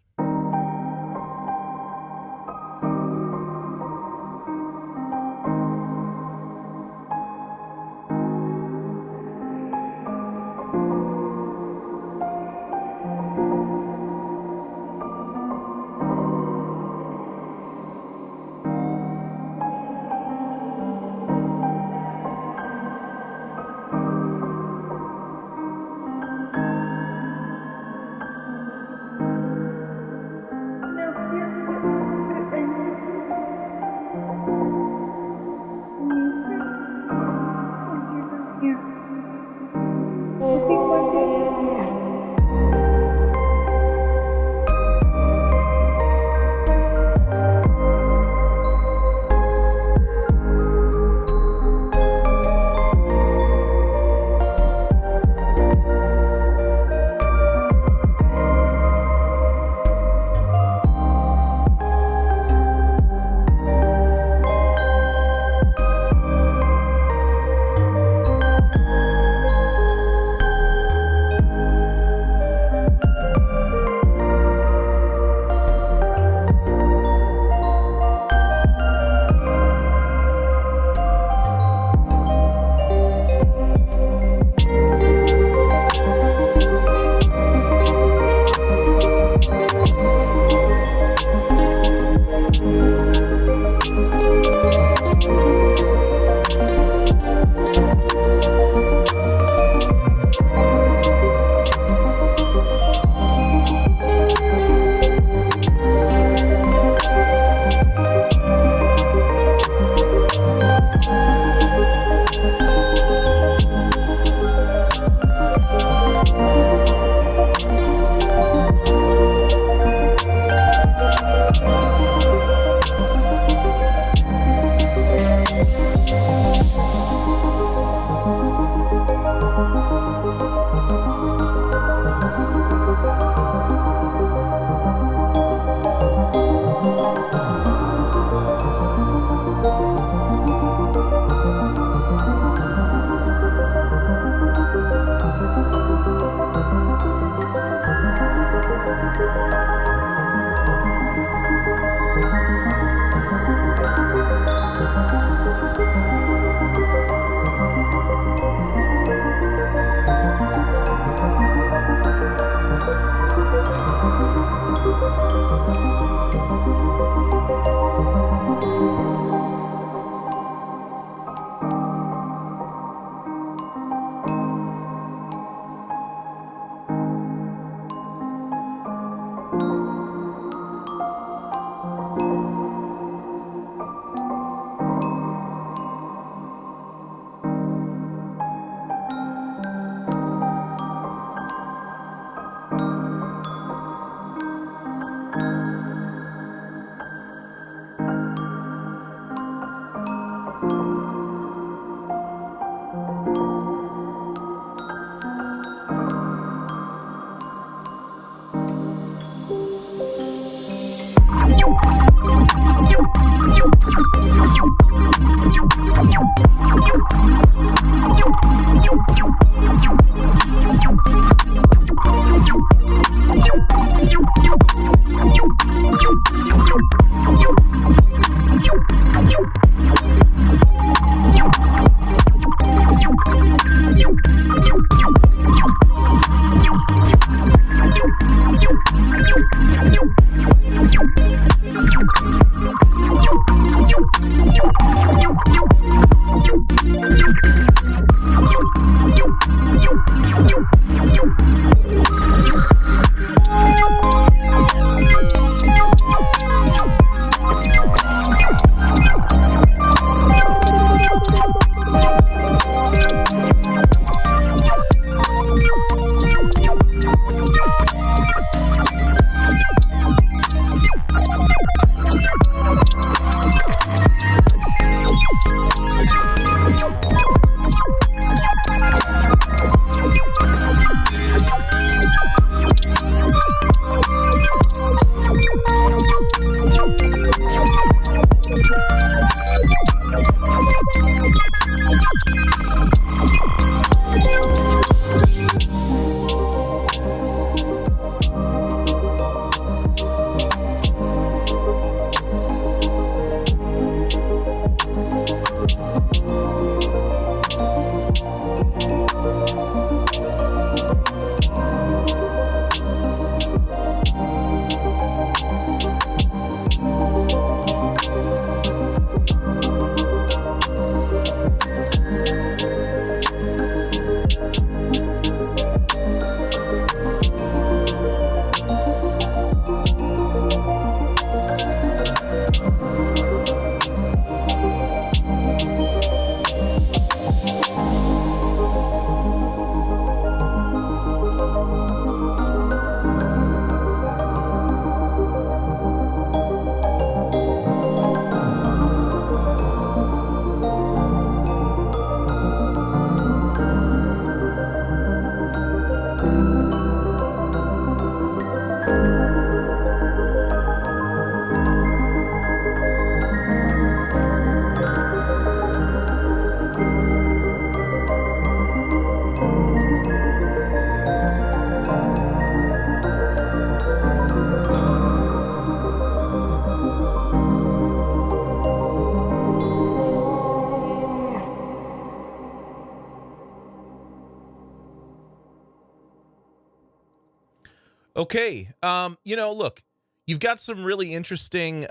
Speaker 1: Okay. Look, you've got some really interesting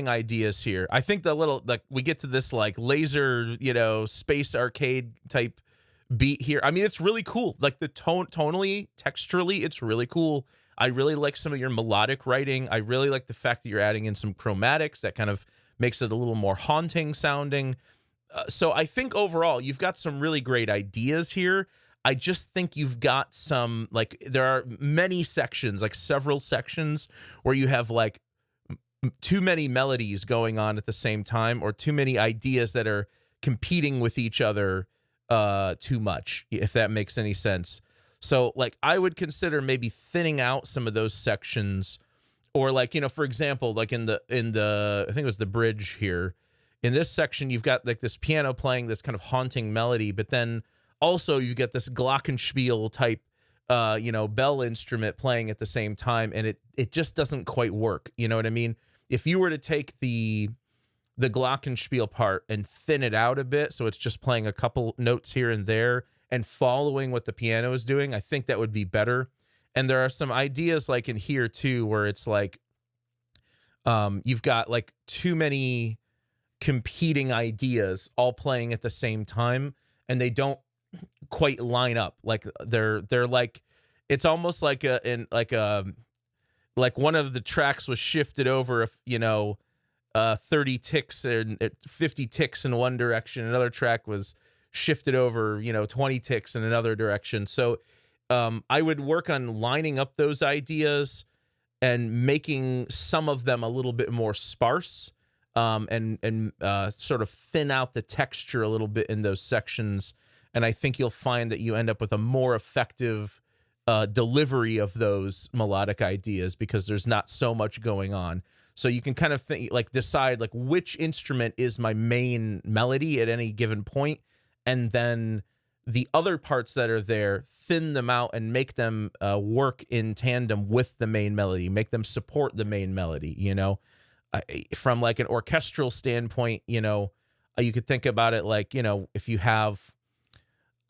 Speaker 1: ideas here. I think we get to this like laser, space arcade type beat here. I mean, it's really cool. Like the tonally, texturally, it's really cool. I really like some of your melodic writing. I really like the fact that you're adding in some chromatics that kind of makes it a little more haunting sounding. So I think overall you've got some really great ideas here. I just think you've got some, like, there are many sections, like several sections where you have like too many melodies going on at the same time, or too many ideas that are competing with each other too much, if that makes any sense. So like I would consider maybe thinning out some of those sections, or like, for example, like in the I think it was the bridge here. In this section, you've got like this piano playing this kind of haunting melody, but then also you get this glockenspiel type bell instrument playing at the same time, and it just doesn't quite work. You know what I mean? If you were to take the glockenspiel part and thin it out a bit, so it's just playing a couple notes here and there and following what the piano is doing, I think that would be better. And there are some ideas like in here too, where it's like you've got like too many competing ideas all playing at the same time, and they don't quite line up. Like they're like, it's almost like like one of the tracks was shifted over, 30 ticks and 50 ticks in one direction. Another track was shifted over, 20 ticks in another direction. So I would work on lining up those ideas and making some of them a little bit more sparse, and sort of thin out the texture a little bit in those sections. And I think you'll find that you end up with a more effective delivery of those melodic ideas, because there's not so much going on. So you can kind of decide like which instrument is my main melody at any given point, and then the other parts that are there, thin them out and make them work in tandem with the main melody, make them support the main melody. From like an orchestral standpoint, you could think about it like, if you have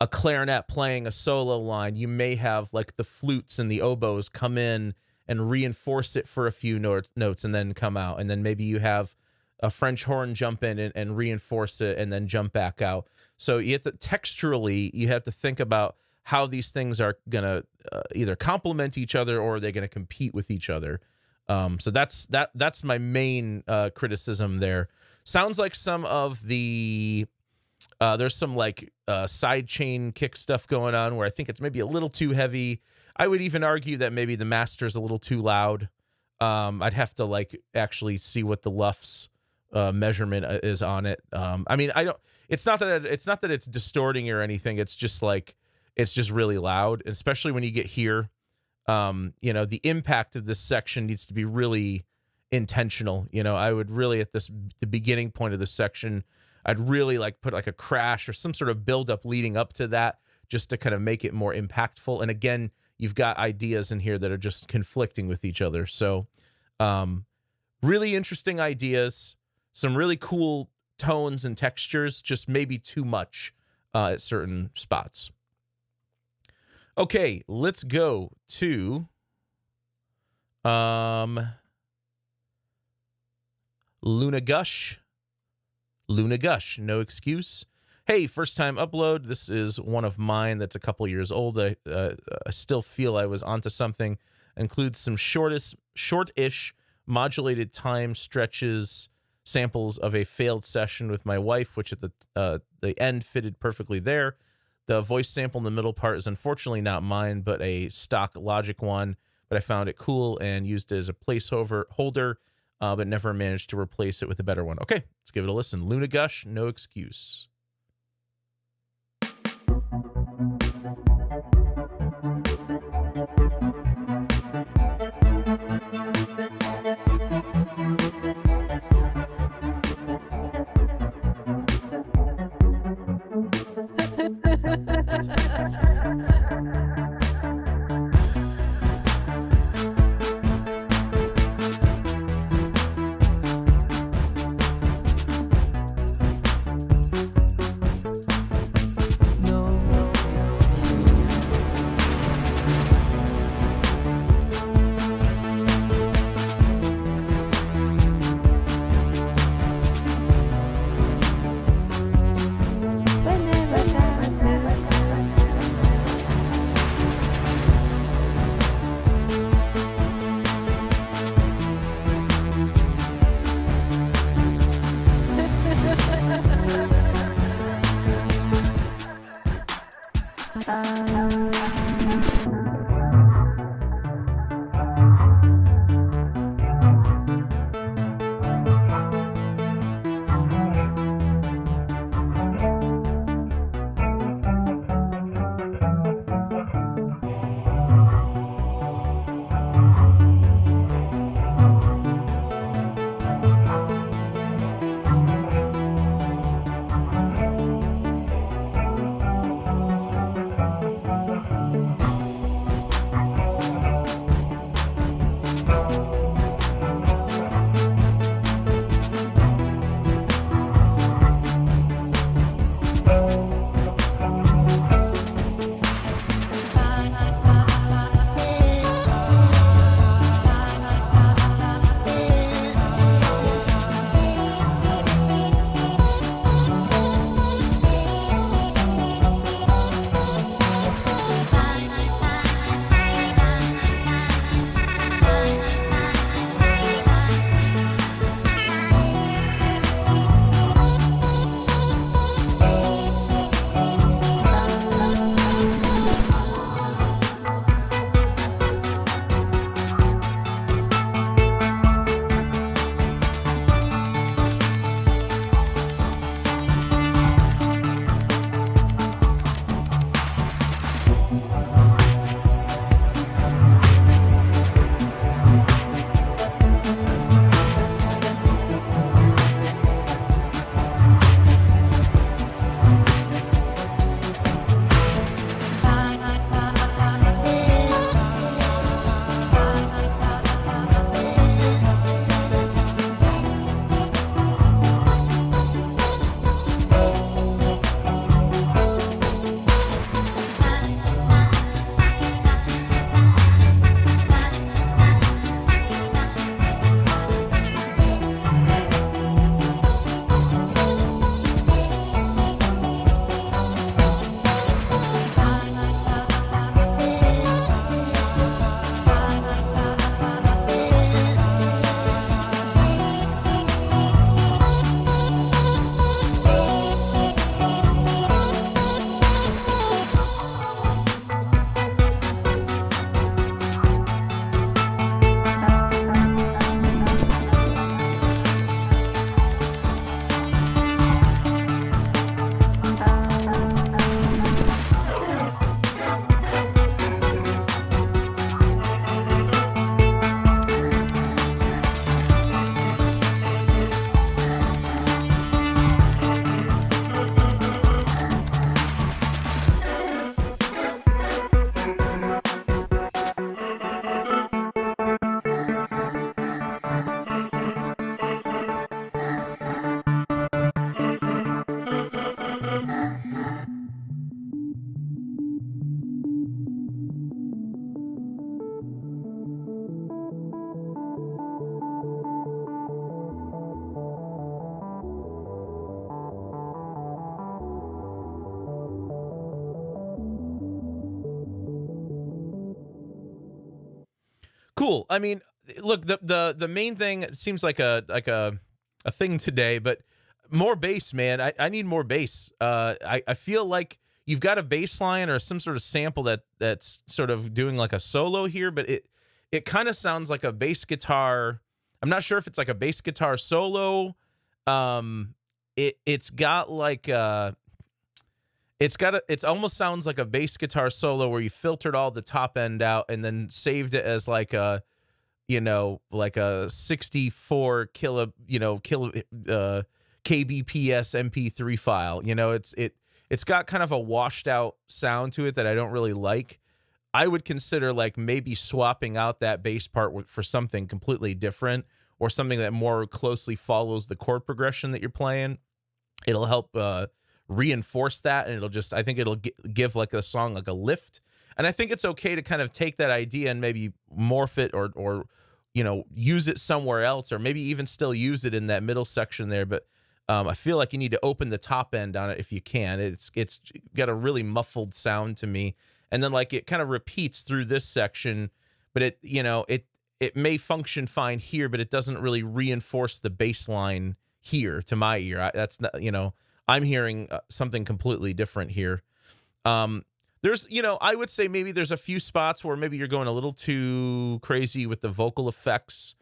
Speaker 1: a clarinet playing a solo line, you may have like the flutes and the oboes come in and reinforce it for a few notes and then come out. And then maybe you have a French horn jump in and reinforce it and then jump back out. So you have to texturally, you have to think about how these things are going to either complement each other, or they're going to compete with each other. So that's my main criticism there. Sounds like some of the there's some like side chain kick stuff going on where I think it's maybe a little too heavy. I would even argue that maybe the master's a little too loud. I'd have to like actually see what the LUFS measurement is on it. I mean, it's not that it's distorting or anything. It's just like, it's just really loud, especially when you get here. The impact of this section needs to be really intentional. I would really, at the beginning point of this section, I'd really like put like a crash or some sort of buildup leading up to that, just to kind of make it more impactful. And again, you've got ideas in here that are just conflicting with each other. So really interesting ideas, some really cool tones and textures, just maybe too much at certain spots. Okay, let's go to Luna Gush, no excuse. Hey, first time upload. This is one of mine that's a couple years old. I still feel I was onto something. Includes some short-ish modulated time stretches, samples of a failed session with my wife, which at the end fitted perfectly there. The voice sample in the middle part is unfortunately not mine, but a stock Logic one. But I found it cool and used it as a placeholder, but never managed to replace it with a better one. Okay, let's give it a listen. Luna Gush, no excuse. Cool. I mean, look, the main thing seems like a thing today, but more bass, man. I need more bass. I feel like you've got a bass line or some sort of sample that's sort of doing like a solo here, but it kind of sounds like a bass guitar. I'm not sure if it's like a bass guitar solo. It's got like it almost sounds like a bass guitar solo where you filtered all the top end out and then saved it as like a, like a 64 kilo kbps MP3 file. it's got kind of a washed out sound to it that I don't really like. I would consider like maybe swapping out that bass part for something completely different, or something that more closely follows the chord progression that you're playing. It'll help reinforce that, and I think it'll give like a song like a lift. And I think it's okay to kind of take that idea and maybe morph it, or use it somewhere else, or maybe even still use it in that middle section there. But I feel like you need to open the top end on it if you can. It's got a really muffled sound to me, and then like it kind of repeats through this section, but it may function fine here, but it doesn't really reinforce the bass line here to my ear. That's not, I'm hearing something completely different here. There's, I would say maybe there's a few spots where maybe you're going a little too crazy with the vocal effects.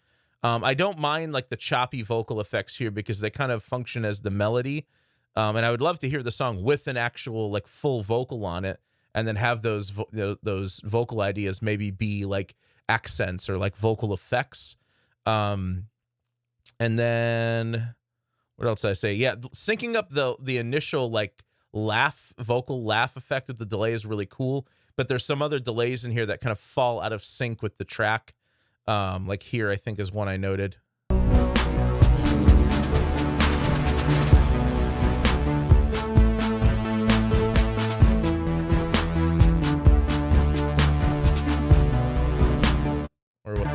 Speaker 1: I don't mind like the choppy vocal effects here because they kind of function as the melody. And I would love to hear the song with an actual like full vocal on it, and then have those vocal ideas maybe be like accents or like vocal effects. And then what else did I say? Yeah, syncing up the initial like vocal laugh effect with the delay is really cool, but there's some other delays in here that kind of fall out of sync with the track. Like here, I think is one I noted. Or what?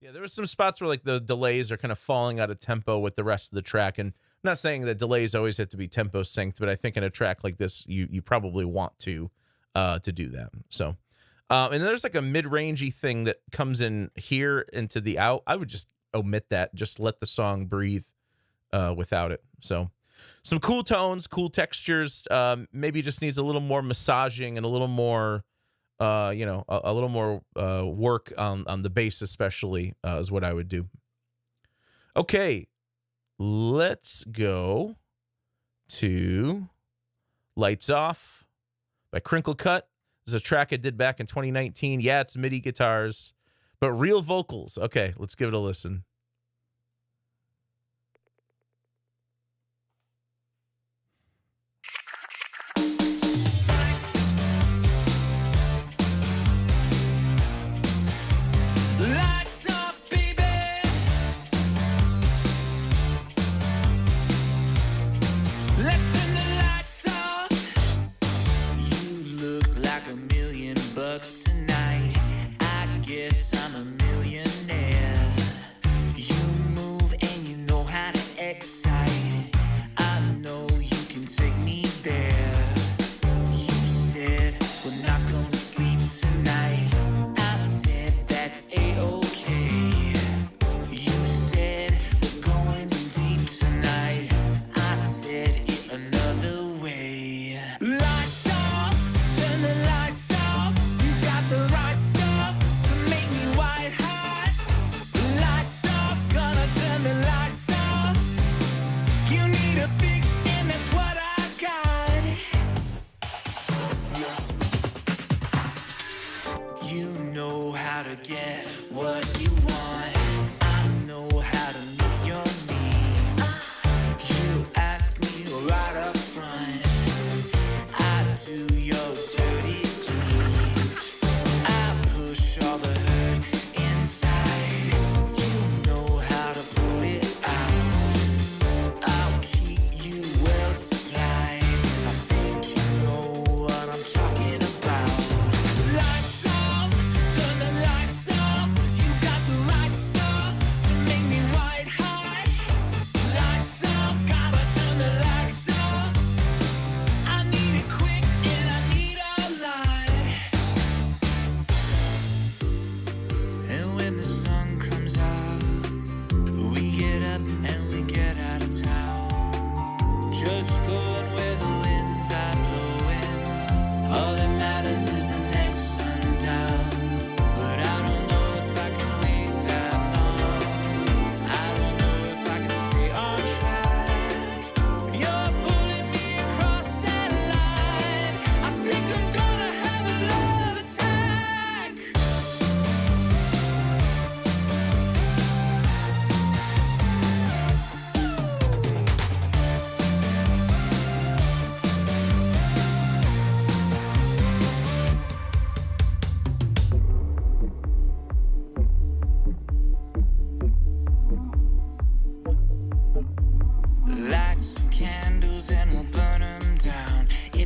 Speaker 1: Yeah, there were some spots where like the delays are kind of falling out of tempo with the rest of the track, and I'm not saying that delays always have to be tempo synced, but I think in a track like this, you probably want to do that. So, and then there's like a mid-rangey thing that comes in here into the out. I would just omit that. Just let the song breathe without it. So, some cool tones, cool textures. Maybe just needs a little more massaging and a little more, a little more work on the bass, especially is what I would do. Okay. Let's go to Lights Off by Crinkle Cut. This is a track I did back in 2019. Yeah, it's MIDI guitars, but real vocals. Okay, let's give it a listen.
Speaker 2: Lights off, baby. Let's turn the lights off. You look like $1,000,000 tonight. I guess I'm a millionaire.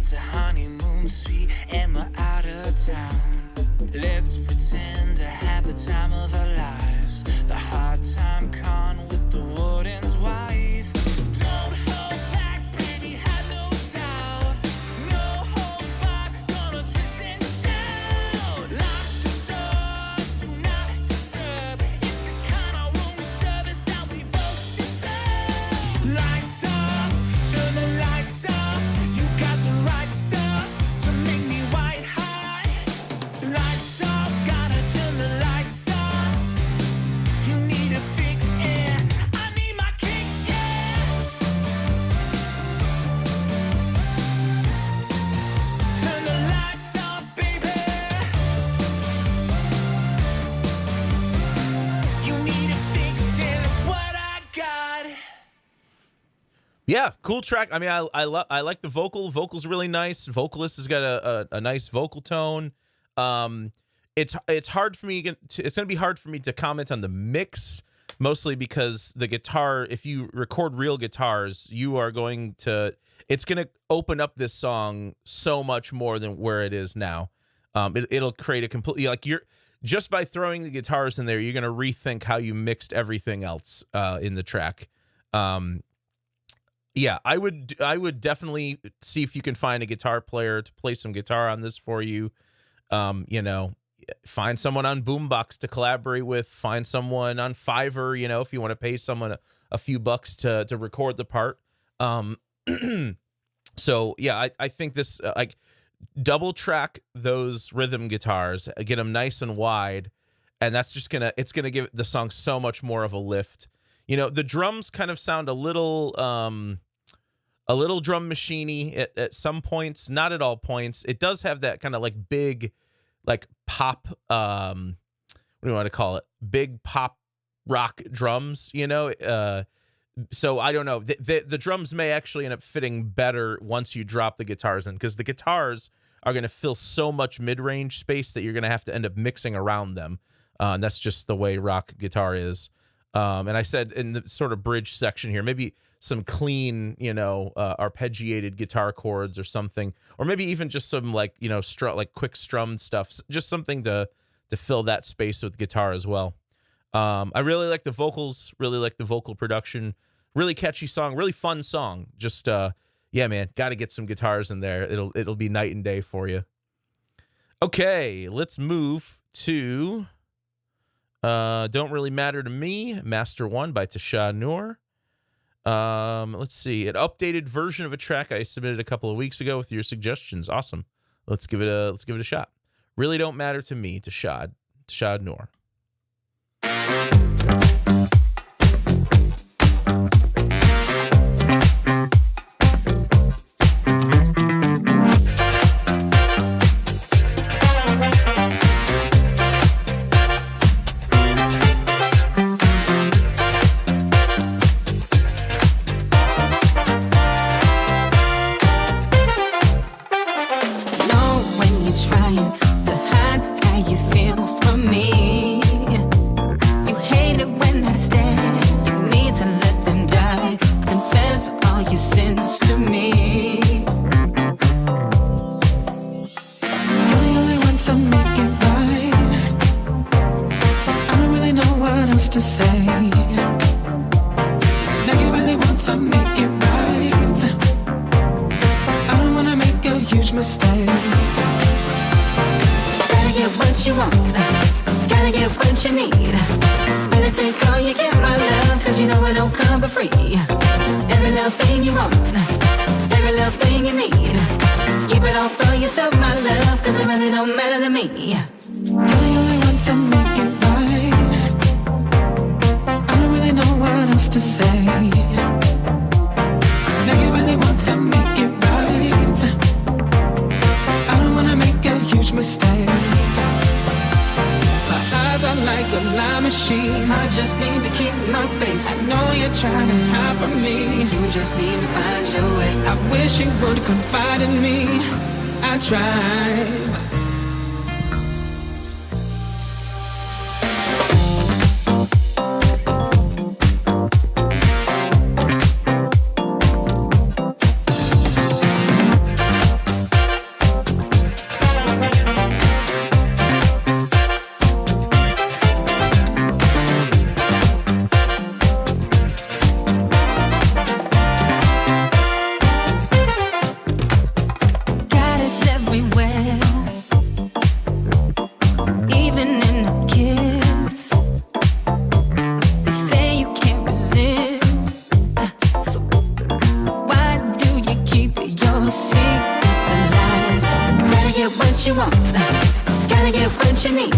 Speaker 2: It's a honeymoon suite and we're out of town. Let's pretend to have the time of our lives. The hard time con with the warden's wife. Don't hold back, baby, have no doubt. No holds barred, gonna twist and shout. Lock the doors, do not disturb. It's the kind of room service that we both deserve. Lights off, turn the lights off. You got the right stuff to make me white hot. Lights off, gotta turn the lights off. You need a fix, yeah. I need my kicks, yeah. Turn the lights off, baby. You need a fix, yeah. That's what I got.
Speaker 1: Yeah, cool track. I mean, I like the vocal. Vocal's really nice. Vocalist has got a nice vocal tone. It's hard for me. It's gonna be hard for me to comment on the mix, mostly because the guitar. If you record real guitars, you are going to. It's gonna open up this song so much more than where it is now. It'll create a completely like you're just by throwing the guitars in there, you're gonna rethink how you mixed everything else in the track. Yeah, I would definitely see if you can find a guitar player to play some guitar on this for you. You know, find someone on Boombox to collaborate with. Find someone on Fiverr. You know, if you want to pay someone a few bucks to record the part. So yeah, I think this like double track those rhythm guitars, get them nice and wide, and that's just it's gonna give the song so much more of a lift. You know, the drums kind of sound a little drum machiney at some points, not at all points. It does have that kind of like big, like pop, what do you want to call it? Big pop rock drums, you know? So I don't know. The drums may actually end up fitting better once you drop the guitars in, because the guitars are going to fill so much mid-range space that you're going to have to end up mixing around them. And that's just the way rock guitar is. And I said in the sort of bridge section here, maybe some clean, you know, arpeggiated guitar chords or something, or maybe even just some like, you know, like quick strummed stuff, just something to fill that space with guitar as well. I really like the vocals, really like the vocal production, really catchy song, really fun song. Just, yeah, man, got to get some guitars in there. It'll be night and day for you. Okay, let's move to Don't Really Matter to Me, Master One by Tasha Noor. Let's see, an updated version of a track I submitted a couple of weeks ago with your suggestions. Awesome. Let's give it a shot. Really Don't Matter to Me, Tasha Noor.
Speaker 2: To say, now you really want to make it right. I don't wanna make a huge mistake. Gotta get what you want, gotta get what you need. Better take all you get, my love, cause you know it don't come for free. Every little thing you want, every little thing you need. Keep it all for yourself, my love, cause it really don't matter to me. Girl, you only want to make it right. What else to say? Now you really want to make it right. I don't wanna make a huge mistake. My eyes are like a lie machine. I just need to keep my space. I know you're trying to hide from me. You just need to find your way. I wish you would confide in me. I tried.
Speaker 3: what you want. Gotta get what you need.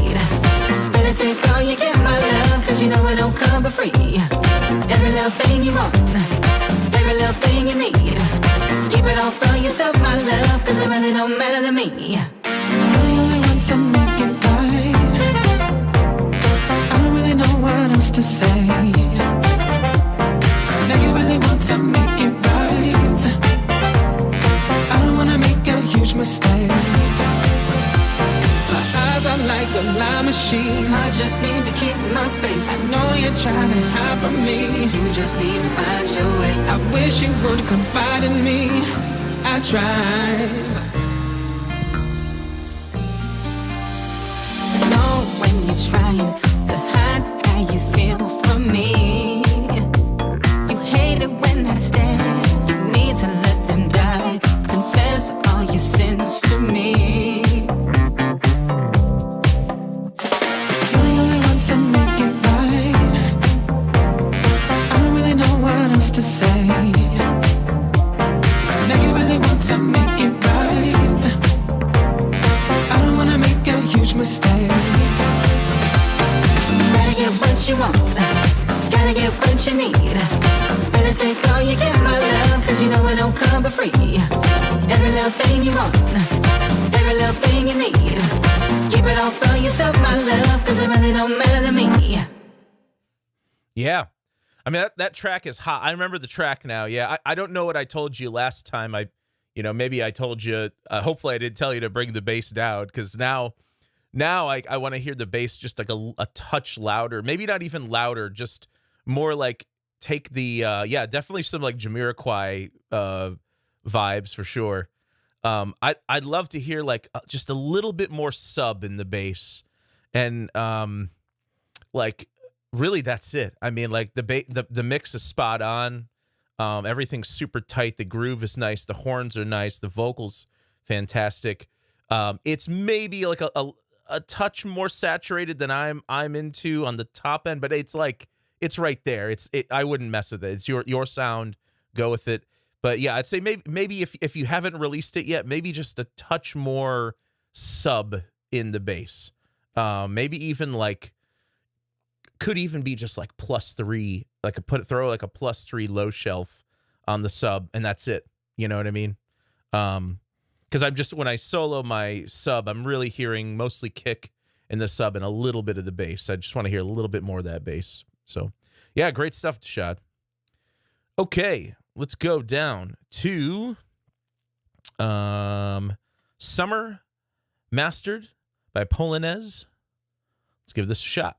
Speaker 3: Better take all you get, my love, cause you know it don't come for free. Every little thing you want, every little thing you need. Keep it all for yourself, my love, cause it really don't matter to me.
Speaker 2: You're the only one to make it right. I don't really know what else to say. Now you really want to make it right. I don't wanna make a huge mistake. My eyes are like a lie machine.
Speaker 3: I just need to keep my space.
Speaker 2: I know you're trying to hide from me.
Speaker 3: You just need to find your way.
Speaker 2: I wish you would confide in me. I tried.
Speaker 3: Know when you're trying to hide how you feel from me. You hate it when I stare. You need to let them die. Confess all your sins to me.
Speaker 2: You're the only one to make it right. I don't really know what else to say. Now you really want to make it right. I don't wanna make a huge mistake.
Speaker 3: Gotta get what you want. Gotta get what you need. Better take all you get, my love, cause you know it don't come for free. Every little thing you want, every little thing you need. Keep it all for yourself, my love, cause it really don't matter to me.
Speaker 1: Yeah. I mean, that track is hot. I remember the track now. Yeah, I don't know what I told you last time. Maybe I told you, hopefully I did tell you to bring the bass down, because now I want to hear the bass just like a touch louder. Maybe not even louder, just more like take the, definitely some like Jamiroquai vibes for sure. I'd love to hear like just a little bit more sub in the bass. And like, really, that's it. I mean, like the mix is spot on. Everything's super tight. The groove is nice. The horns are nice. The vocals fantastic. It's maybe like a touch more saturated than I'm into on the top end, but it's like it's right there. I wouldn't mess with it. It's your sound. Go with it. But yeah, I'd say maybe if you haven't released it yet, maybe just a touch more sub in the bass. Maybe even like. Could even be just like +3, like throw like a +3 low shelf on the sub, and that's it. You know what I mean? Because when I solo my sub, I'm really hearing mostly kick in the sub and a little bit of the bass. I just want to hear a little bit more of that bass. So, yeah, great stuff, Shad. Okay, let's go down to Summer Mastered by Polonaise. Let's give this a shot.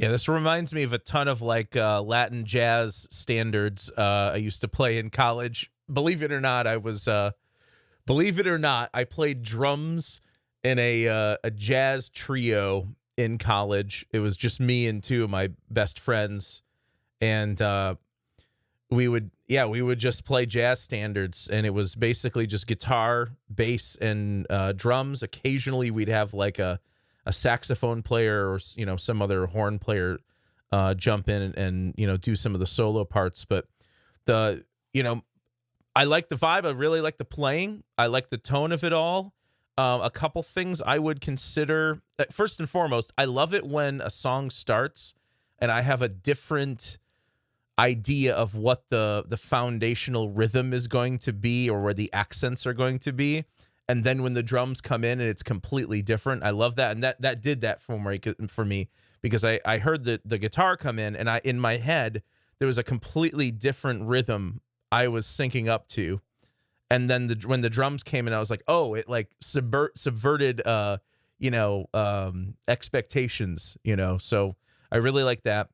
Speaker 1: Yeah, this reminds me of a ton of like Latin jazz standards I used to play in college. Believe it or not, I played drums in a jazz trio in college. It was just me and two of my best friends, and we would just play jazz standards, and it was basically just guitar, bass, and drums. Occasionally, we'd have like a saxophone player or some other horn player jump in and do some of the solo parts. But I like the vibe. I really like the playing. I like the tone of it all. A couple things I would consider. First and foremost, I love it when a song starts and I have a different idea of what the foundational rhythm is going to be or where the accents are going to be. And then when the drums come in and it's completely different, I love that. And that did that for me because I heard the guitar come in, and in my head, there was a completely different rhythm I was syncing up to. And then when the drums came in, I was like, oh, it like subverted, expectations, so I really like that.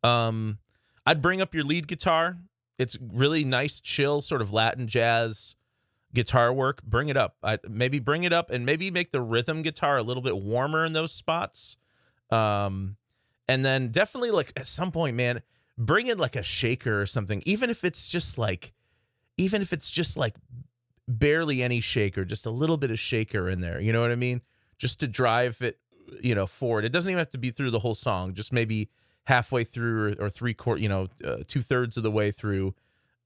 Speaker 1: I'd bring up your lead guitar. It's really nice, chill, sort of Latin jazz guitar work. Bring it up. Maybe bring it up and maybe make the rhythm guitar a little bit warmer in those spots. And then definitely like at some point, man, bring in like a shaker or something, even if it's just like barely any shaker, just a little bit of shaker in there. You know what I mean? Just to drive it, forward. It doesn't even have to be through the whole song. Just maybe halfway through or 2/3 of the way through.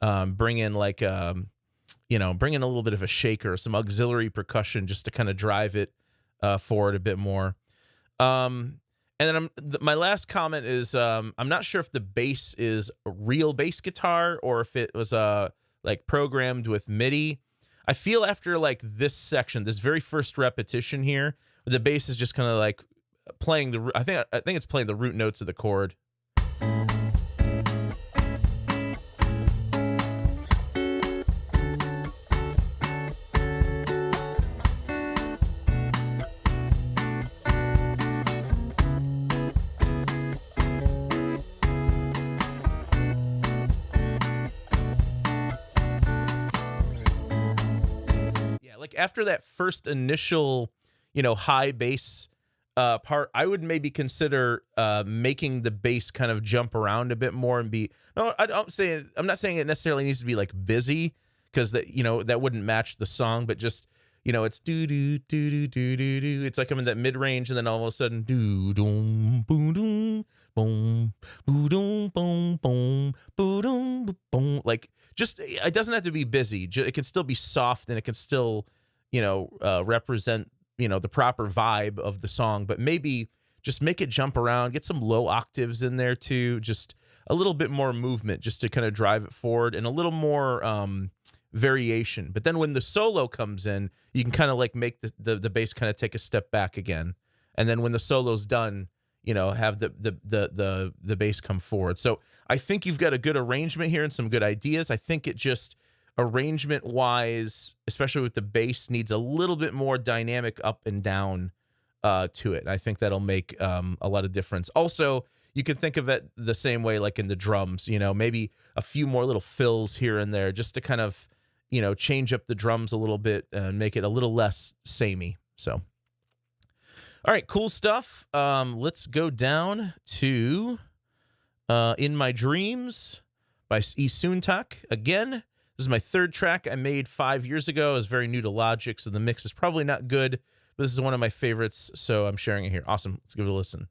Speaker 1: Bring in like, bring in a little bit of a shaker, some auxiliary percussion just to kind of drive it forward a bit more. And then my last comment is I'm not sure if the bass is a real bass guitar or if it was like programmed with MIDI. I feel after like this section, this very first repetition here, the bass is just kind of like playing I think it's playing the root notes of the chord. After that first initial, high bass part, I would maybe consider making the bass kind of jump around a bit more and be. No, I'm not saying it necessarily needs to be like busy because that wouldn't match the song, but just it's do do do do do do do. It's like I'm in that mid range, and then all of a sudden do doom boom doom boom boom boom boom boom boom boom. Like just it doesn't have to be busy. It can still be soft, and it can still represent, the proper vibe of the song, but maybe just make it jump around, get some low octaves in there too, just a little bit more movement just to kind of drive it forward and a little more variation. But then when the solo comes in, you can kind of like make the bass kind of take a step back again. And then when the solo's done, have the bass come forward. So I think you've got a good arrangement here and some good ideas. I think it just arrangement wise, especially with the bass, needs a little bit more dynamic up and down to it. I think that'll make a lot of difference. Also, you can think of it the same way like in the drums, maybe a few more little fills here and there just to kind of, change up the drums a little bit and make it a little less samey. So, all right, cool stuff. Let's go down to In My Dreams by eSoontaek again. This is my third track I made 5 years ago. I was very new to Logic, so the mix is probably not good, but this is one of my favorites, so I'm sharing it here. Awesome. Let's give it a listen.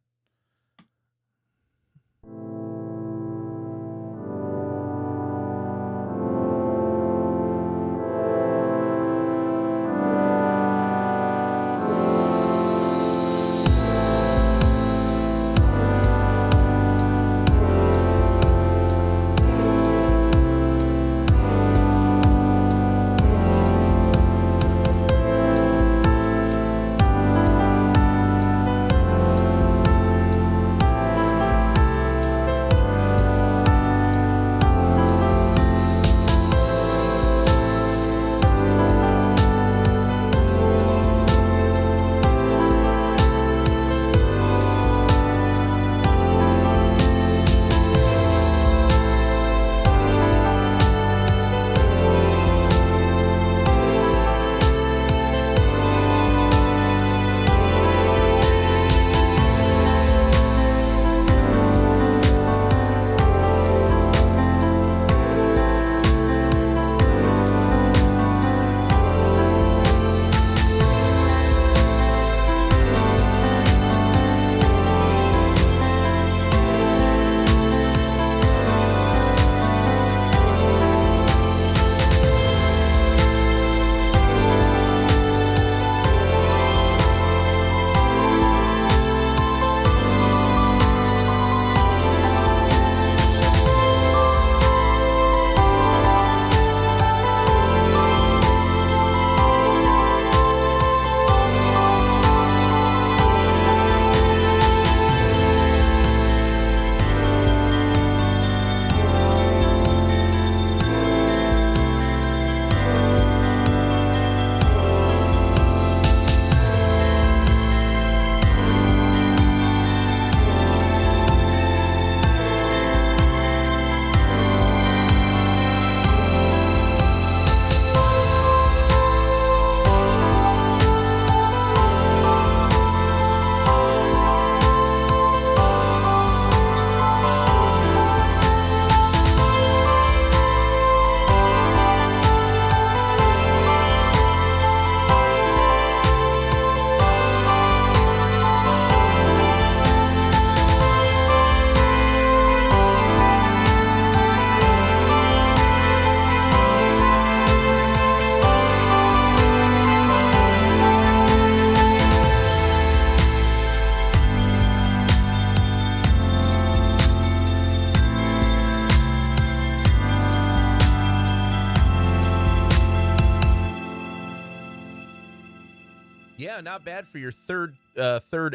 Speaker 1: Yeah, not bad for your third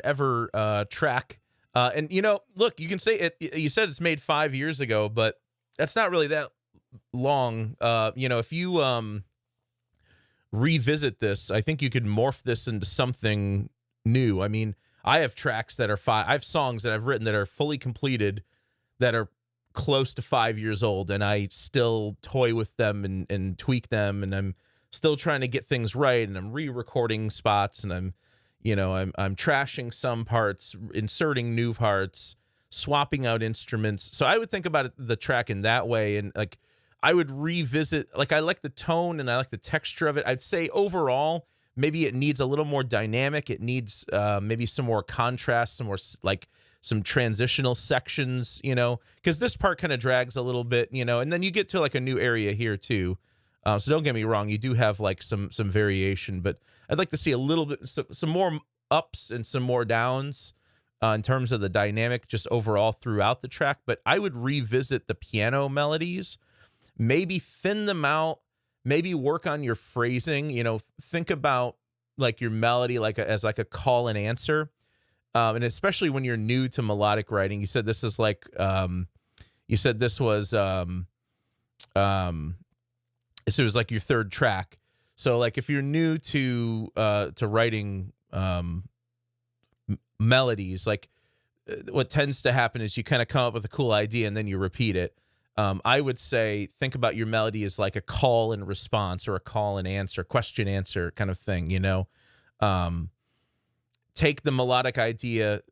Speaker 1: ever track. And you know, look, you can say it. You said it's made 5 years ago, but that's not really that long. You know, if you revisit this, I think you could morph this into something new. I mean, I have tracks that are I have songs that I've written that are fully completed, that are close to 5 years old, and I still toy with them and tweak them, and I'm still trying to get things right, and I'm re-recording spots, and I'm trashing some parts, inserting new parts, swapping out instruments. So I would think about the track in that way, and like I would revisit, like I like the tone and I like the texture of it. I'd say overall, maybe it needs a little more dynamic. It needs maybe some more contrast, some more like some transitional sections, you know, because this part kind of drags a little bit, you know, and then you get to like a new area here too. So don't get me wrong, you do have like some variation, but I'd like to see a little bit, some more ups and some more downs in terms of the dynamic just overall throughout the track. But I would revisit the piano melodies, maybe thin them out, maybe work on your phrasing, you know, think about like your melody like as like a call and answer. And especially when you're new to melodic writing, you said this is like, you said this was, so it was like your third track. So like if you're new to writing melodies, like what tends to happen is you kind of come up with a cool idea and then you repeat it. I would say think about your melody as like a call and response or a call and answer, question answer kind of thing, you know. Take the melodic idea,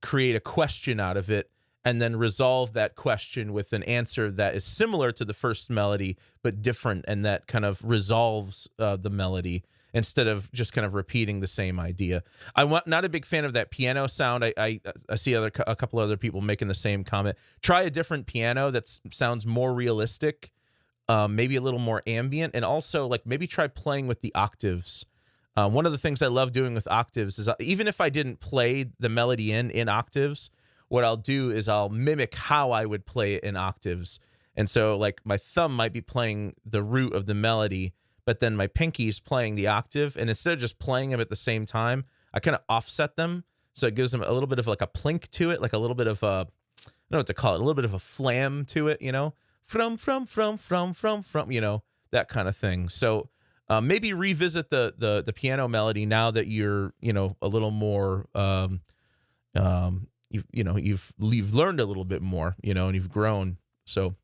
Speaker 1: create a question out of it, and then resolve that question with an answer that is similar to the first melody, but different, and that kind of resolves the melody instead of just kind of repeating the same idea. I'm not a big fan of that piano sound. I see a couple other people making the same comment. Try a different piano that sounds more realistic, maybe a little more ambient, and also like maybe try playing with the octaves. One of the things I love doing with octaves is even if I didn't play the melody in octaves, what I'll do is I'll mimic how I would play it in octaves. And so like my thumb might be playing the root of the melody, but then my pinky's playing the octave. And instead of just playing them at the same time, I kind of offset them. So it gives them a little bit of like a plink to it, like a little bit of I don't know what to call it, a little bit of a flam to it, you know, from, you know, that kind of thing. So maybe revisit the piano melody now that you're, you know, a little more, you've learned a little bit more, you know, and you've grown. So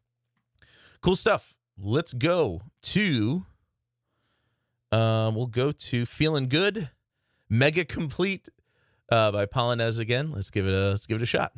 Speaker 1: cool stuff. Let's go to, we'll go to Feeling Good, Mega Complete by Polonez again. Let's give it a shot.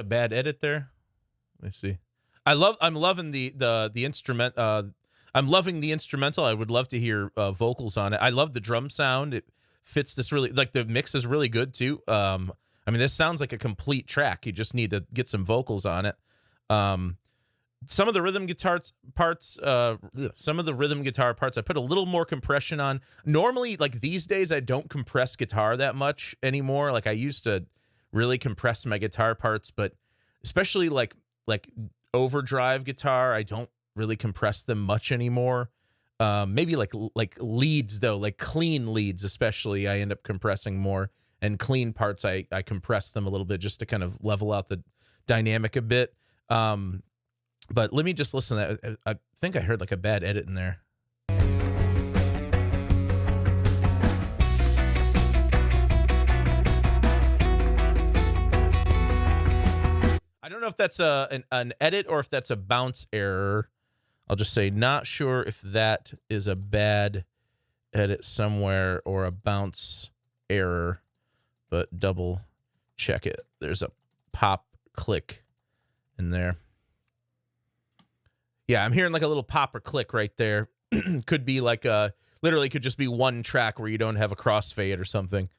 Speaker 1: A bad edit there? Let me see. I'm loving the instrument. I'm loving the instrumental. I would love to hear vocals on it. I love the drum sound. It fits this really, like, the mix is really good too. I mean, this sounds like a complete track. You just need to get some vocals on it. Some of the rhythm guitar parts, I put a little more compression on. Normally, like these days, I don't compress guitar that much anymore. Like I used to really compress my guitar parts, but especially like overdrive guitar, I don't really compress them much anymore. Maybe like leads though, like clean leads especially, I end up compressing more, and clean parts I compress them a little bit just to kind of level out the dynamic a bit. But let me just listen to that. I think I heard like a bad edit in there. I don't know if that's an edit or if that's a bounce error. I'll just say not sure if that is a bad edit somewhere or a bounce error, but double check it. There's a pop click in there. Yeah, I'm hearing like a little pop or click right there. Could be like literally could just be one track where you don't have a crossfade or something.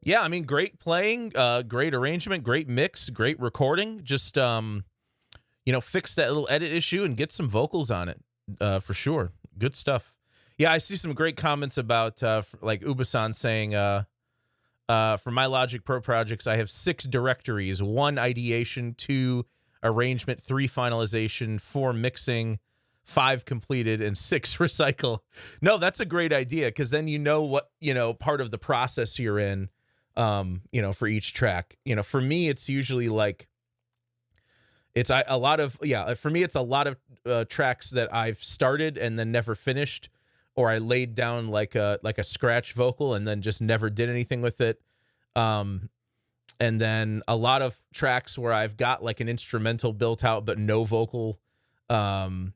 Speaker 1: Yeah, I mean, great playing, great arrangement, great mix, great recording. Just, fix that little edit issue and get some vocals on it, for sure. Good stuff. Yeah, I see some great comments about, like Ubasan saying, for my Logic Pro projects, I have 6 directories: 1 ideation, 2 arrangement, 3 finalization, 4 mixing, 5 completed, and 6 recycle. No, that's a great idea, because then you know what, part of the process you're in. For each track. For me, it's usually like a lot of tracks that I've started and then never finished, or I laid down like a scratch vocal and then just never did anything with it. And then a lot of tracks where I've got like an instrumental built out but no vocal. And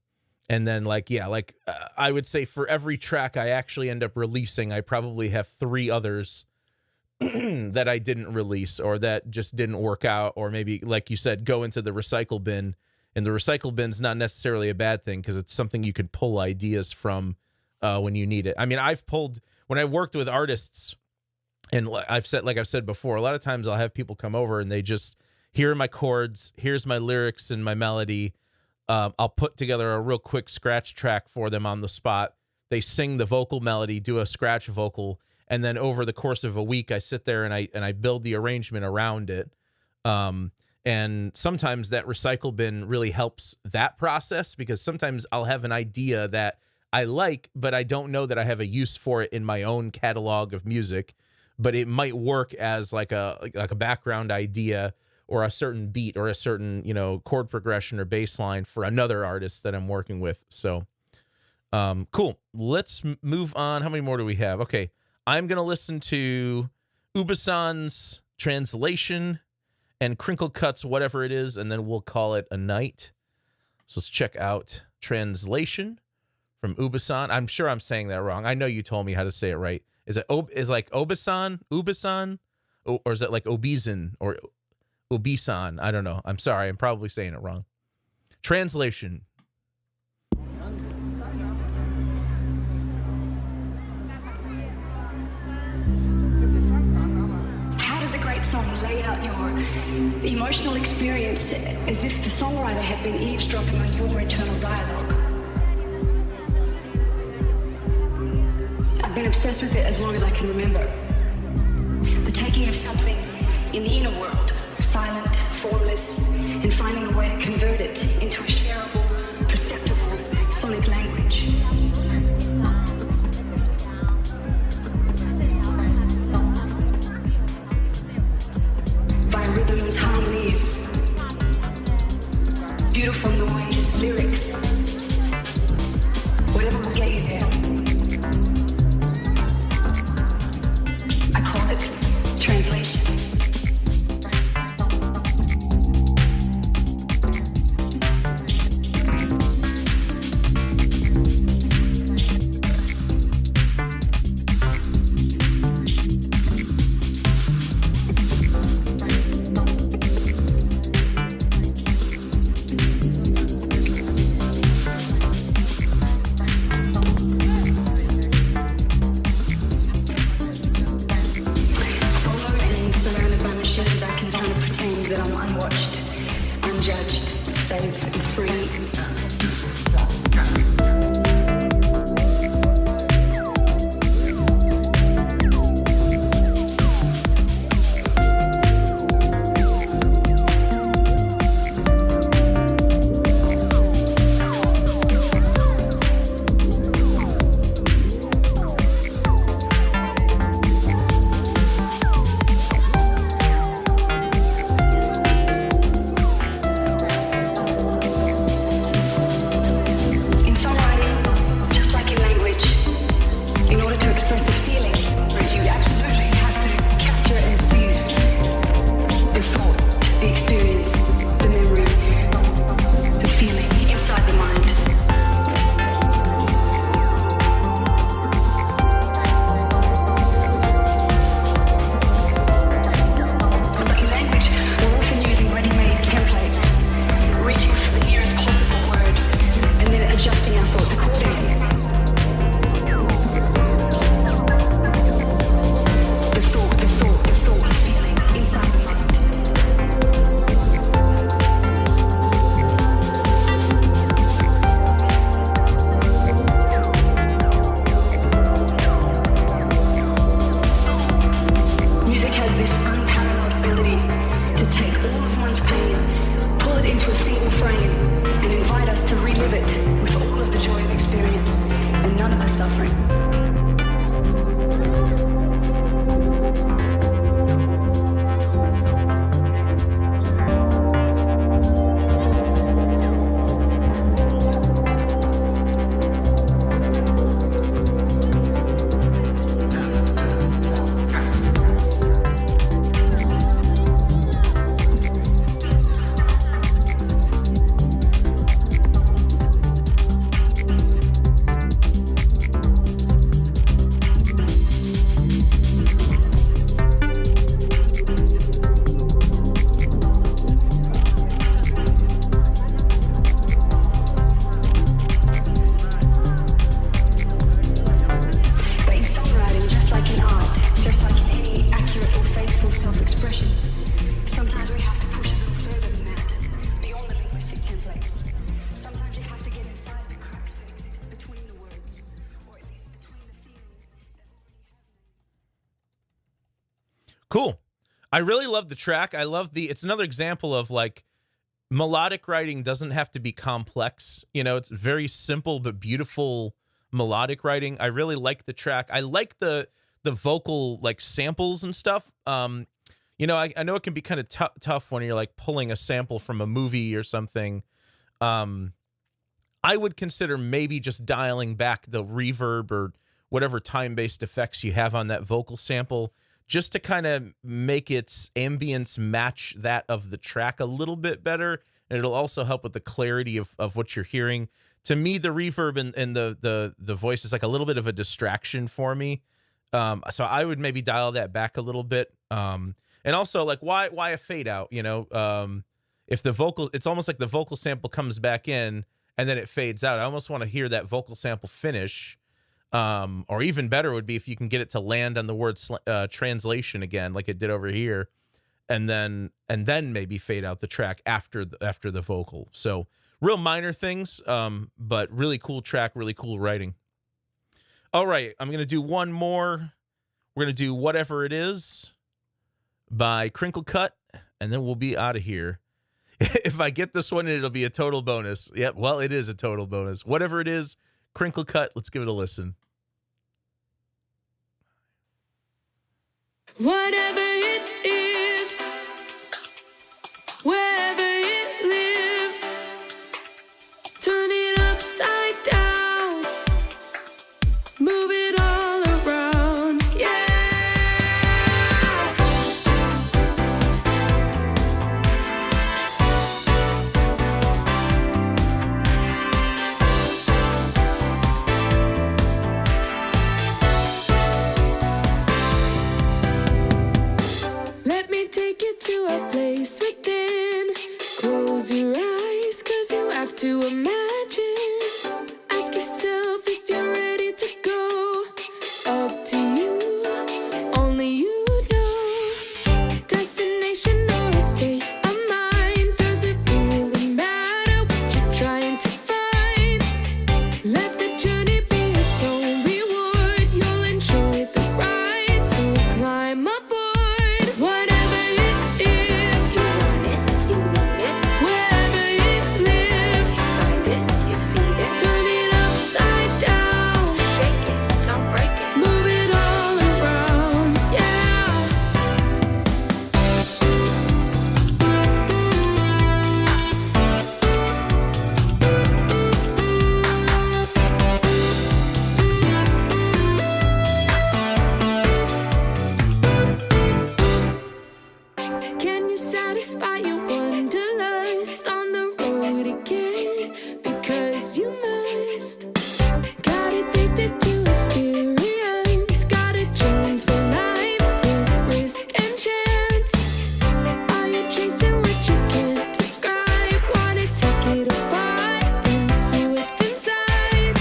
Speaker 1: then I would say for every track I actually end up releasing, I probably have 3 others that I didn't release, or that just didn't work out, or maybe, like you said, go into the recycle bin. And the recycle bin's not necessarily a bad thing, because it's something you can pull ideas from when you need it. I mean, when I worked with artists, and I've said before, a lot of times I'll have people come over and they just hear my chords, here's my lyrics and my melody. I'll put together a real quick scratch track for them on the spot. They sing the vocal melody, do a scratch vocal, and then over the course of a week, I sit there and I build the arrangement around it. And sometimes that recycle bin really helps that process, because sometimes I'll have an idea that I like, but I don't know that I have a use for it in my own catalog of music. But it might work as like a background idea, or a certain beat, or a certain chord progression or bass line for another artist that I'm working with. So cool. Let's move on. How many more do we have? Okay. I'm going to listen to Ubasan's Translation and Crinkle Cuts, whatever it is, and then we'll call it a night. So let's check out Translation from Ubasan. I'm sure I'm saying that wrong. I know you told me how to say it right. Is it like Ubasan, or is it like Obizan or Obisan? I don't know. I'm sorry. I'm probably saying it wrong. Translation.
Speaker 6: emotional experience as if the songwriter had been eavesdropping on your internal dialogue. I've been obsessed with it as long as I can remember. The taking of something in the inner world, silent, formless, and finding a way to convert it into a shareable, perceptible sonic language. By rhythms, harmonies, beautiful noise, lyrics, whatever will get you there. I call it translation.
Speaker 1: Cool. I really love the track. I love it's another example of like melodic writing doesn't have to be complex. You know, it's very simple but beautiful melodic writing. I really like the track. I like the vocal like samples and stuff. You know, I know it can be kind of tough when you're like pulling a sample from a movie or something. I would consider maybe just dialing back the reverb or whatever time-based effects you have on that vocal sample, just to kind of make its ambience match that of the track a little bit better. And it'll also help with the clarity of what you're hearing. To me, the reverb and the voice is like a little bit of a distraction for me. So I would maybe dial that back a little bit. And also, like, why a fade out? You know, if the vocal, it's almost like the vocal sample comes back in and then it fades out. I almost want to hear that vocal sample finish. Or even better would be if you can get it to land on the word translation again, like it did over here. then maybe fade out the track after the vocal. So real minor things, but really cool track, really cool writing. All right, I'm gonna do one more. We're gonna do Whatever It Is by Crinkle Cut, and then we'll be out of here. If I get this one, it'll be a total bonus. Yep, well, it is a total bonus. Whatever It Is, Crinkle Cut. Let's give it a listen.
Speaker 3: Whatever it is, wherever it lives, turn it upside down, move it all around, yeah. Let me take you to a place within. Close your eyes, 'cause you have to imagine. Ask yourself if you're ready to go. Up to you, only you know. Destination or a state of mind. Does it really matter what you're trying to find? Let the journey be its own reward. You'll enjoy the ride, so climb aboard. Whatever it is, wherever it lives, turn it upside down, move it all around, yeah. Can you satisfy your wanderlust on the road again? Because you must. Got addicted to experience. Got a Jones for life with risk and chance. Are you chasing what you can't describe? Wanna take it apart and see what's inside?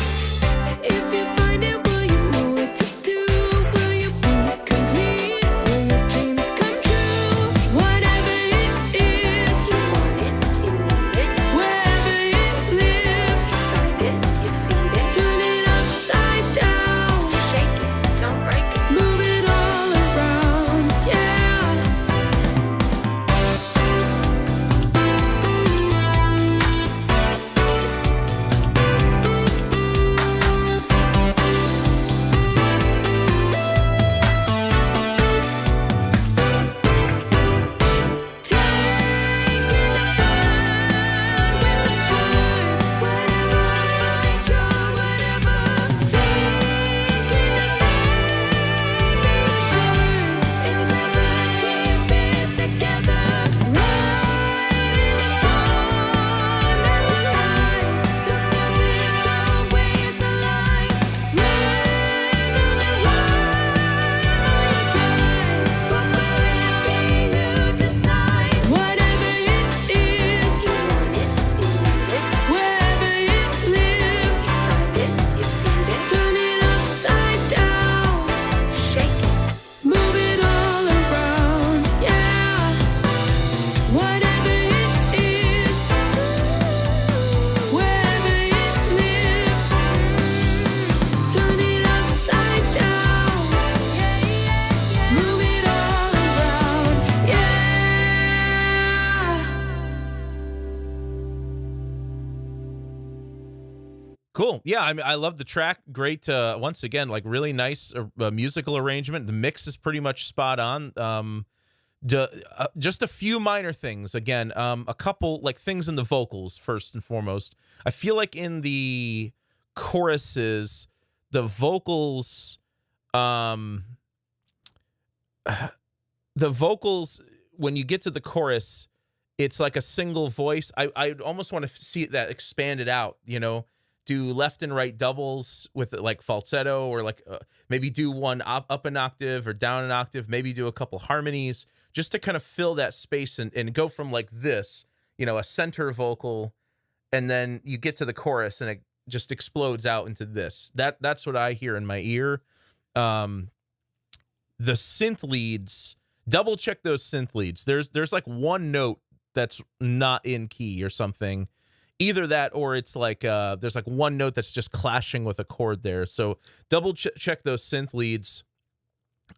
Speaker 3: If you find it, will you know what to do? Will you be complete? Will your dreams come true? Whatever it is, wherever it lives, turn it upside down, move it all around, yeah. Whatever it is, wherever it lives, turn it upside down, move it all around, yeah. Whatever it is, wherever it lives, turn it upside down, move it all around, yeah.
Speaker 1: Cool. Yeah, I mean, I love the track. Great. Once again, like really nice musical arrangement. The mix is pretty much spot on. Just a few minor things. Again, a couple like things in the vocals first and foremost. I feel like in the choruses, the vocals, the vocals when you get to the chorus, it's like a single voice. I almost want to see that expanded out. You know, do left and right doubles with like falsetto, or like maybe do one up an octave or down an octave, maybe do a couple harmonies just to kind of fill that space and go from like this, you know, a center vocal, and then you get to the chorus and it just explodes out into this. That's what I hear in my ear. The synth leads double check those synth leads. There's like one note that's not in key or something. Either that or it's like there's like one note that's just clashing with a chord there. So double check those synth leads.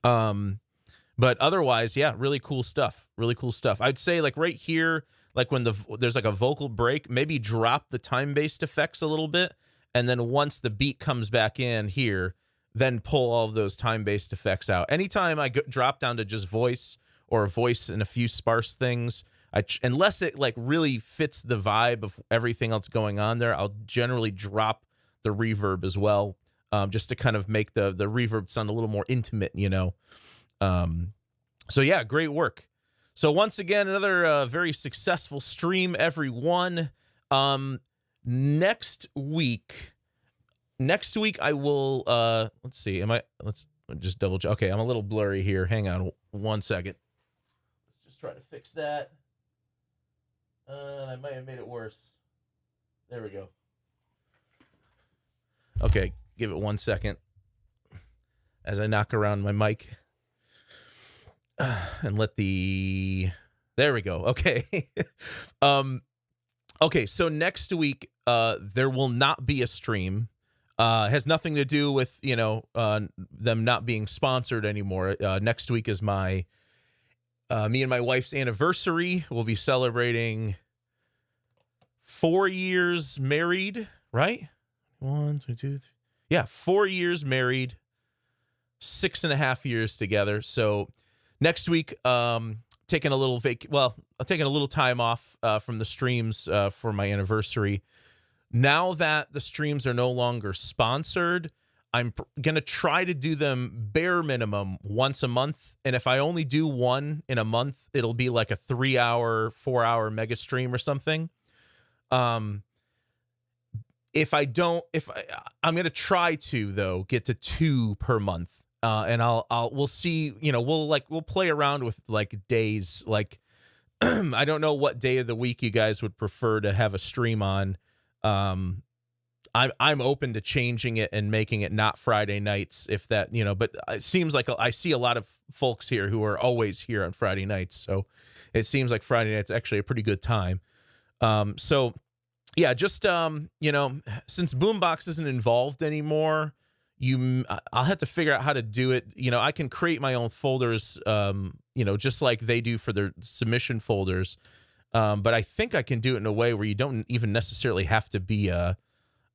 Speaker 1: But otherwise, yeah, really cool stuff. Really cool stuff. I'd say like right here, like when there's like a vocal break, maybe drop the time-based effects a little bit, and then once the beat comes back in here, then pull all of those time-based effects out. Anytime I drop down to just voice or voice and a few sparse things, unless it like really fits the vibe of everything else going on there, I'll generally drop the reverb as well, just to kind of make the reverb sound a little more intimate, you know. So yeah, great work. So once again, another very successful stream, everyone. Next week I will let's see, let's just double check. Okay, I'm a little blurry here. Hang on 1 second. Let's just try to fix that. I might have made it worse. There we go. Okay, give it 1 second as I knock around my mic and let there we go. Okay. Okay, so next week there will not be a stream. Has nothing to do with, you know, them not being sponsored anymore. Next week is me and my wife's anniversary. We'll be celebrating 4 years married, right? 1, 2, 3. Yeah, 4 years married, 6.5 years together. So next week, taking a little taking a little time off from the streams for my anniversary. Now that the streams are no longer sponsored, I'm going to try to do them bare minimum once a month. And if I only do one in a month, it'll be like a 3-hour, 4-hour mega stream or something. I'm going to try to, though, get to 2 per month. And we'll see, you know, we'll play around with like days. Like, I don't know what day of the week you guys would prefer to have a stream on. I'm open to changing it and making it not Friday nights, if that, you know, but it seems like I see a lot of folks here who are always here on Friday nights. So it seems like Friday night's actually a pretty good time. So yeah, just, you know, since Boombox isn't involved anymore, I'll have to figure out how to do it. You know, I can create my own folders, you know, just like they do for their submission folders. But I think I can do it in a way where you don't even necessarily have to be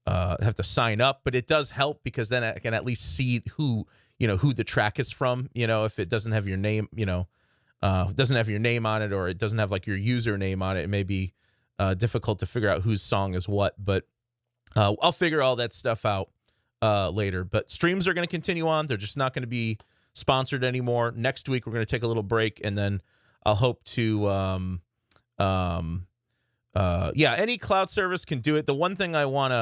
Speaker 1: have to sign up, but it does help because then I can at least see who the track is from. You know, if it doesn't have your name, you know, doesn't have your name on it, or it doesn't have like your username on it, it may be difficult to figure out whose song is what. But I'll figure all that stuff out later. But streams are going to continue on. They're just not going to be sponsored anymore. Next week we're going to take a little break, and then I'll hope to any cloud service can do it. The one thing I want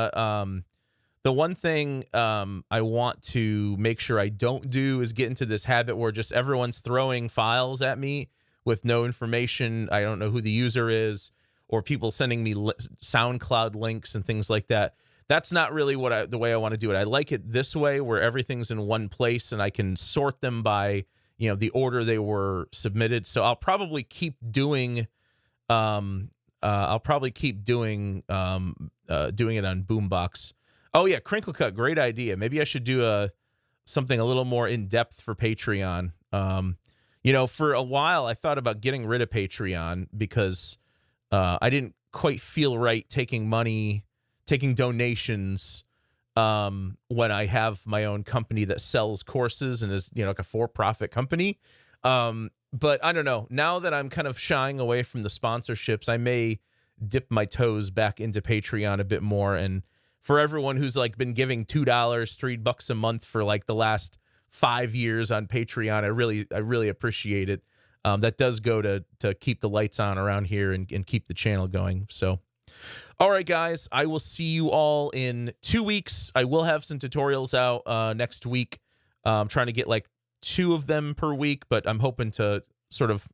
Speaker 1: to make sure I don't do is get into this habit where just everyone's throwing files at me with no information. I don't know who the user is, or people sending me SoundCloud links and things like that. That's not really the way I want to do it. I like it this way, where everything's in one place and I can sort them by, you know, the order they were submitted. So I'll probably keep doing doing it on Boombox. Oh yeah, Crinkle Cut, great idea. Maybe I should do something a little more in depth for Patreon. You know, for a while I thought about getting rid of Patreon because I didn't quite feel right taking donations when I have my own company that sells courses and is, you know, like a for-profit company. But I don't know. Now that I'm kind of shying away from the sponsorships, I may dip my toes back into Patreon a bit more. And for everyone who's like been giving $2, $3 a month for like the last 5 years on Patreon, I really appreciate it. That does go to keep the lights on around here and keep the channel going. So, all right, guys, I will see you all in 2 weeks. I will have some tutorials out next week. I'm trying to get like 2 of them per week, but I'm hoping to sort of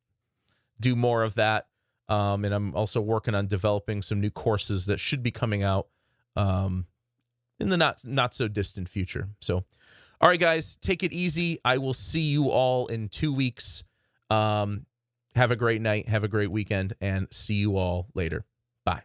Speaker 1: do more of that. And I'm also working on developing some new courses that should be coming out in the not so distant future. So, all right, guys, take it easy. I will see you all in 2 weeks. Have a great night. Have a great weekend, and see you all later. Bye.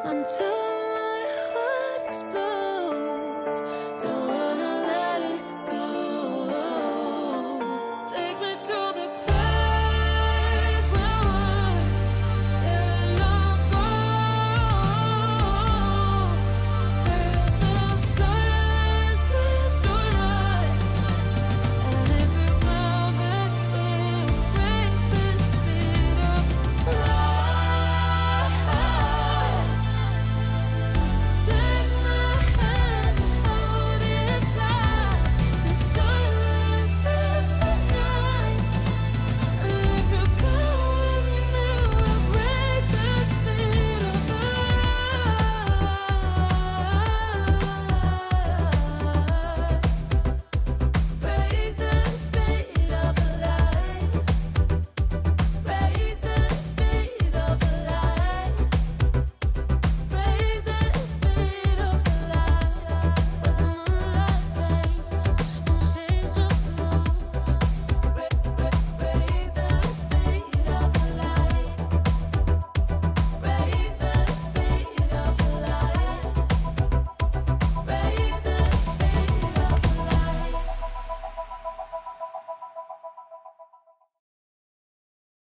Speaker 3: Until my heart explodes.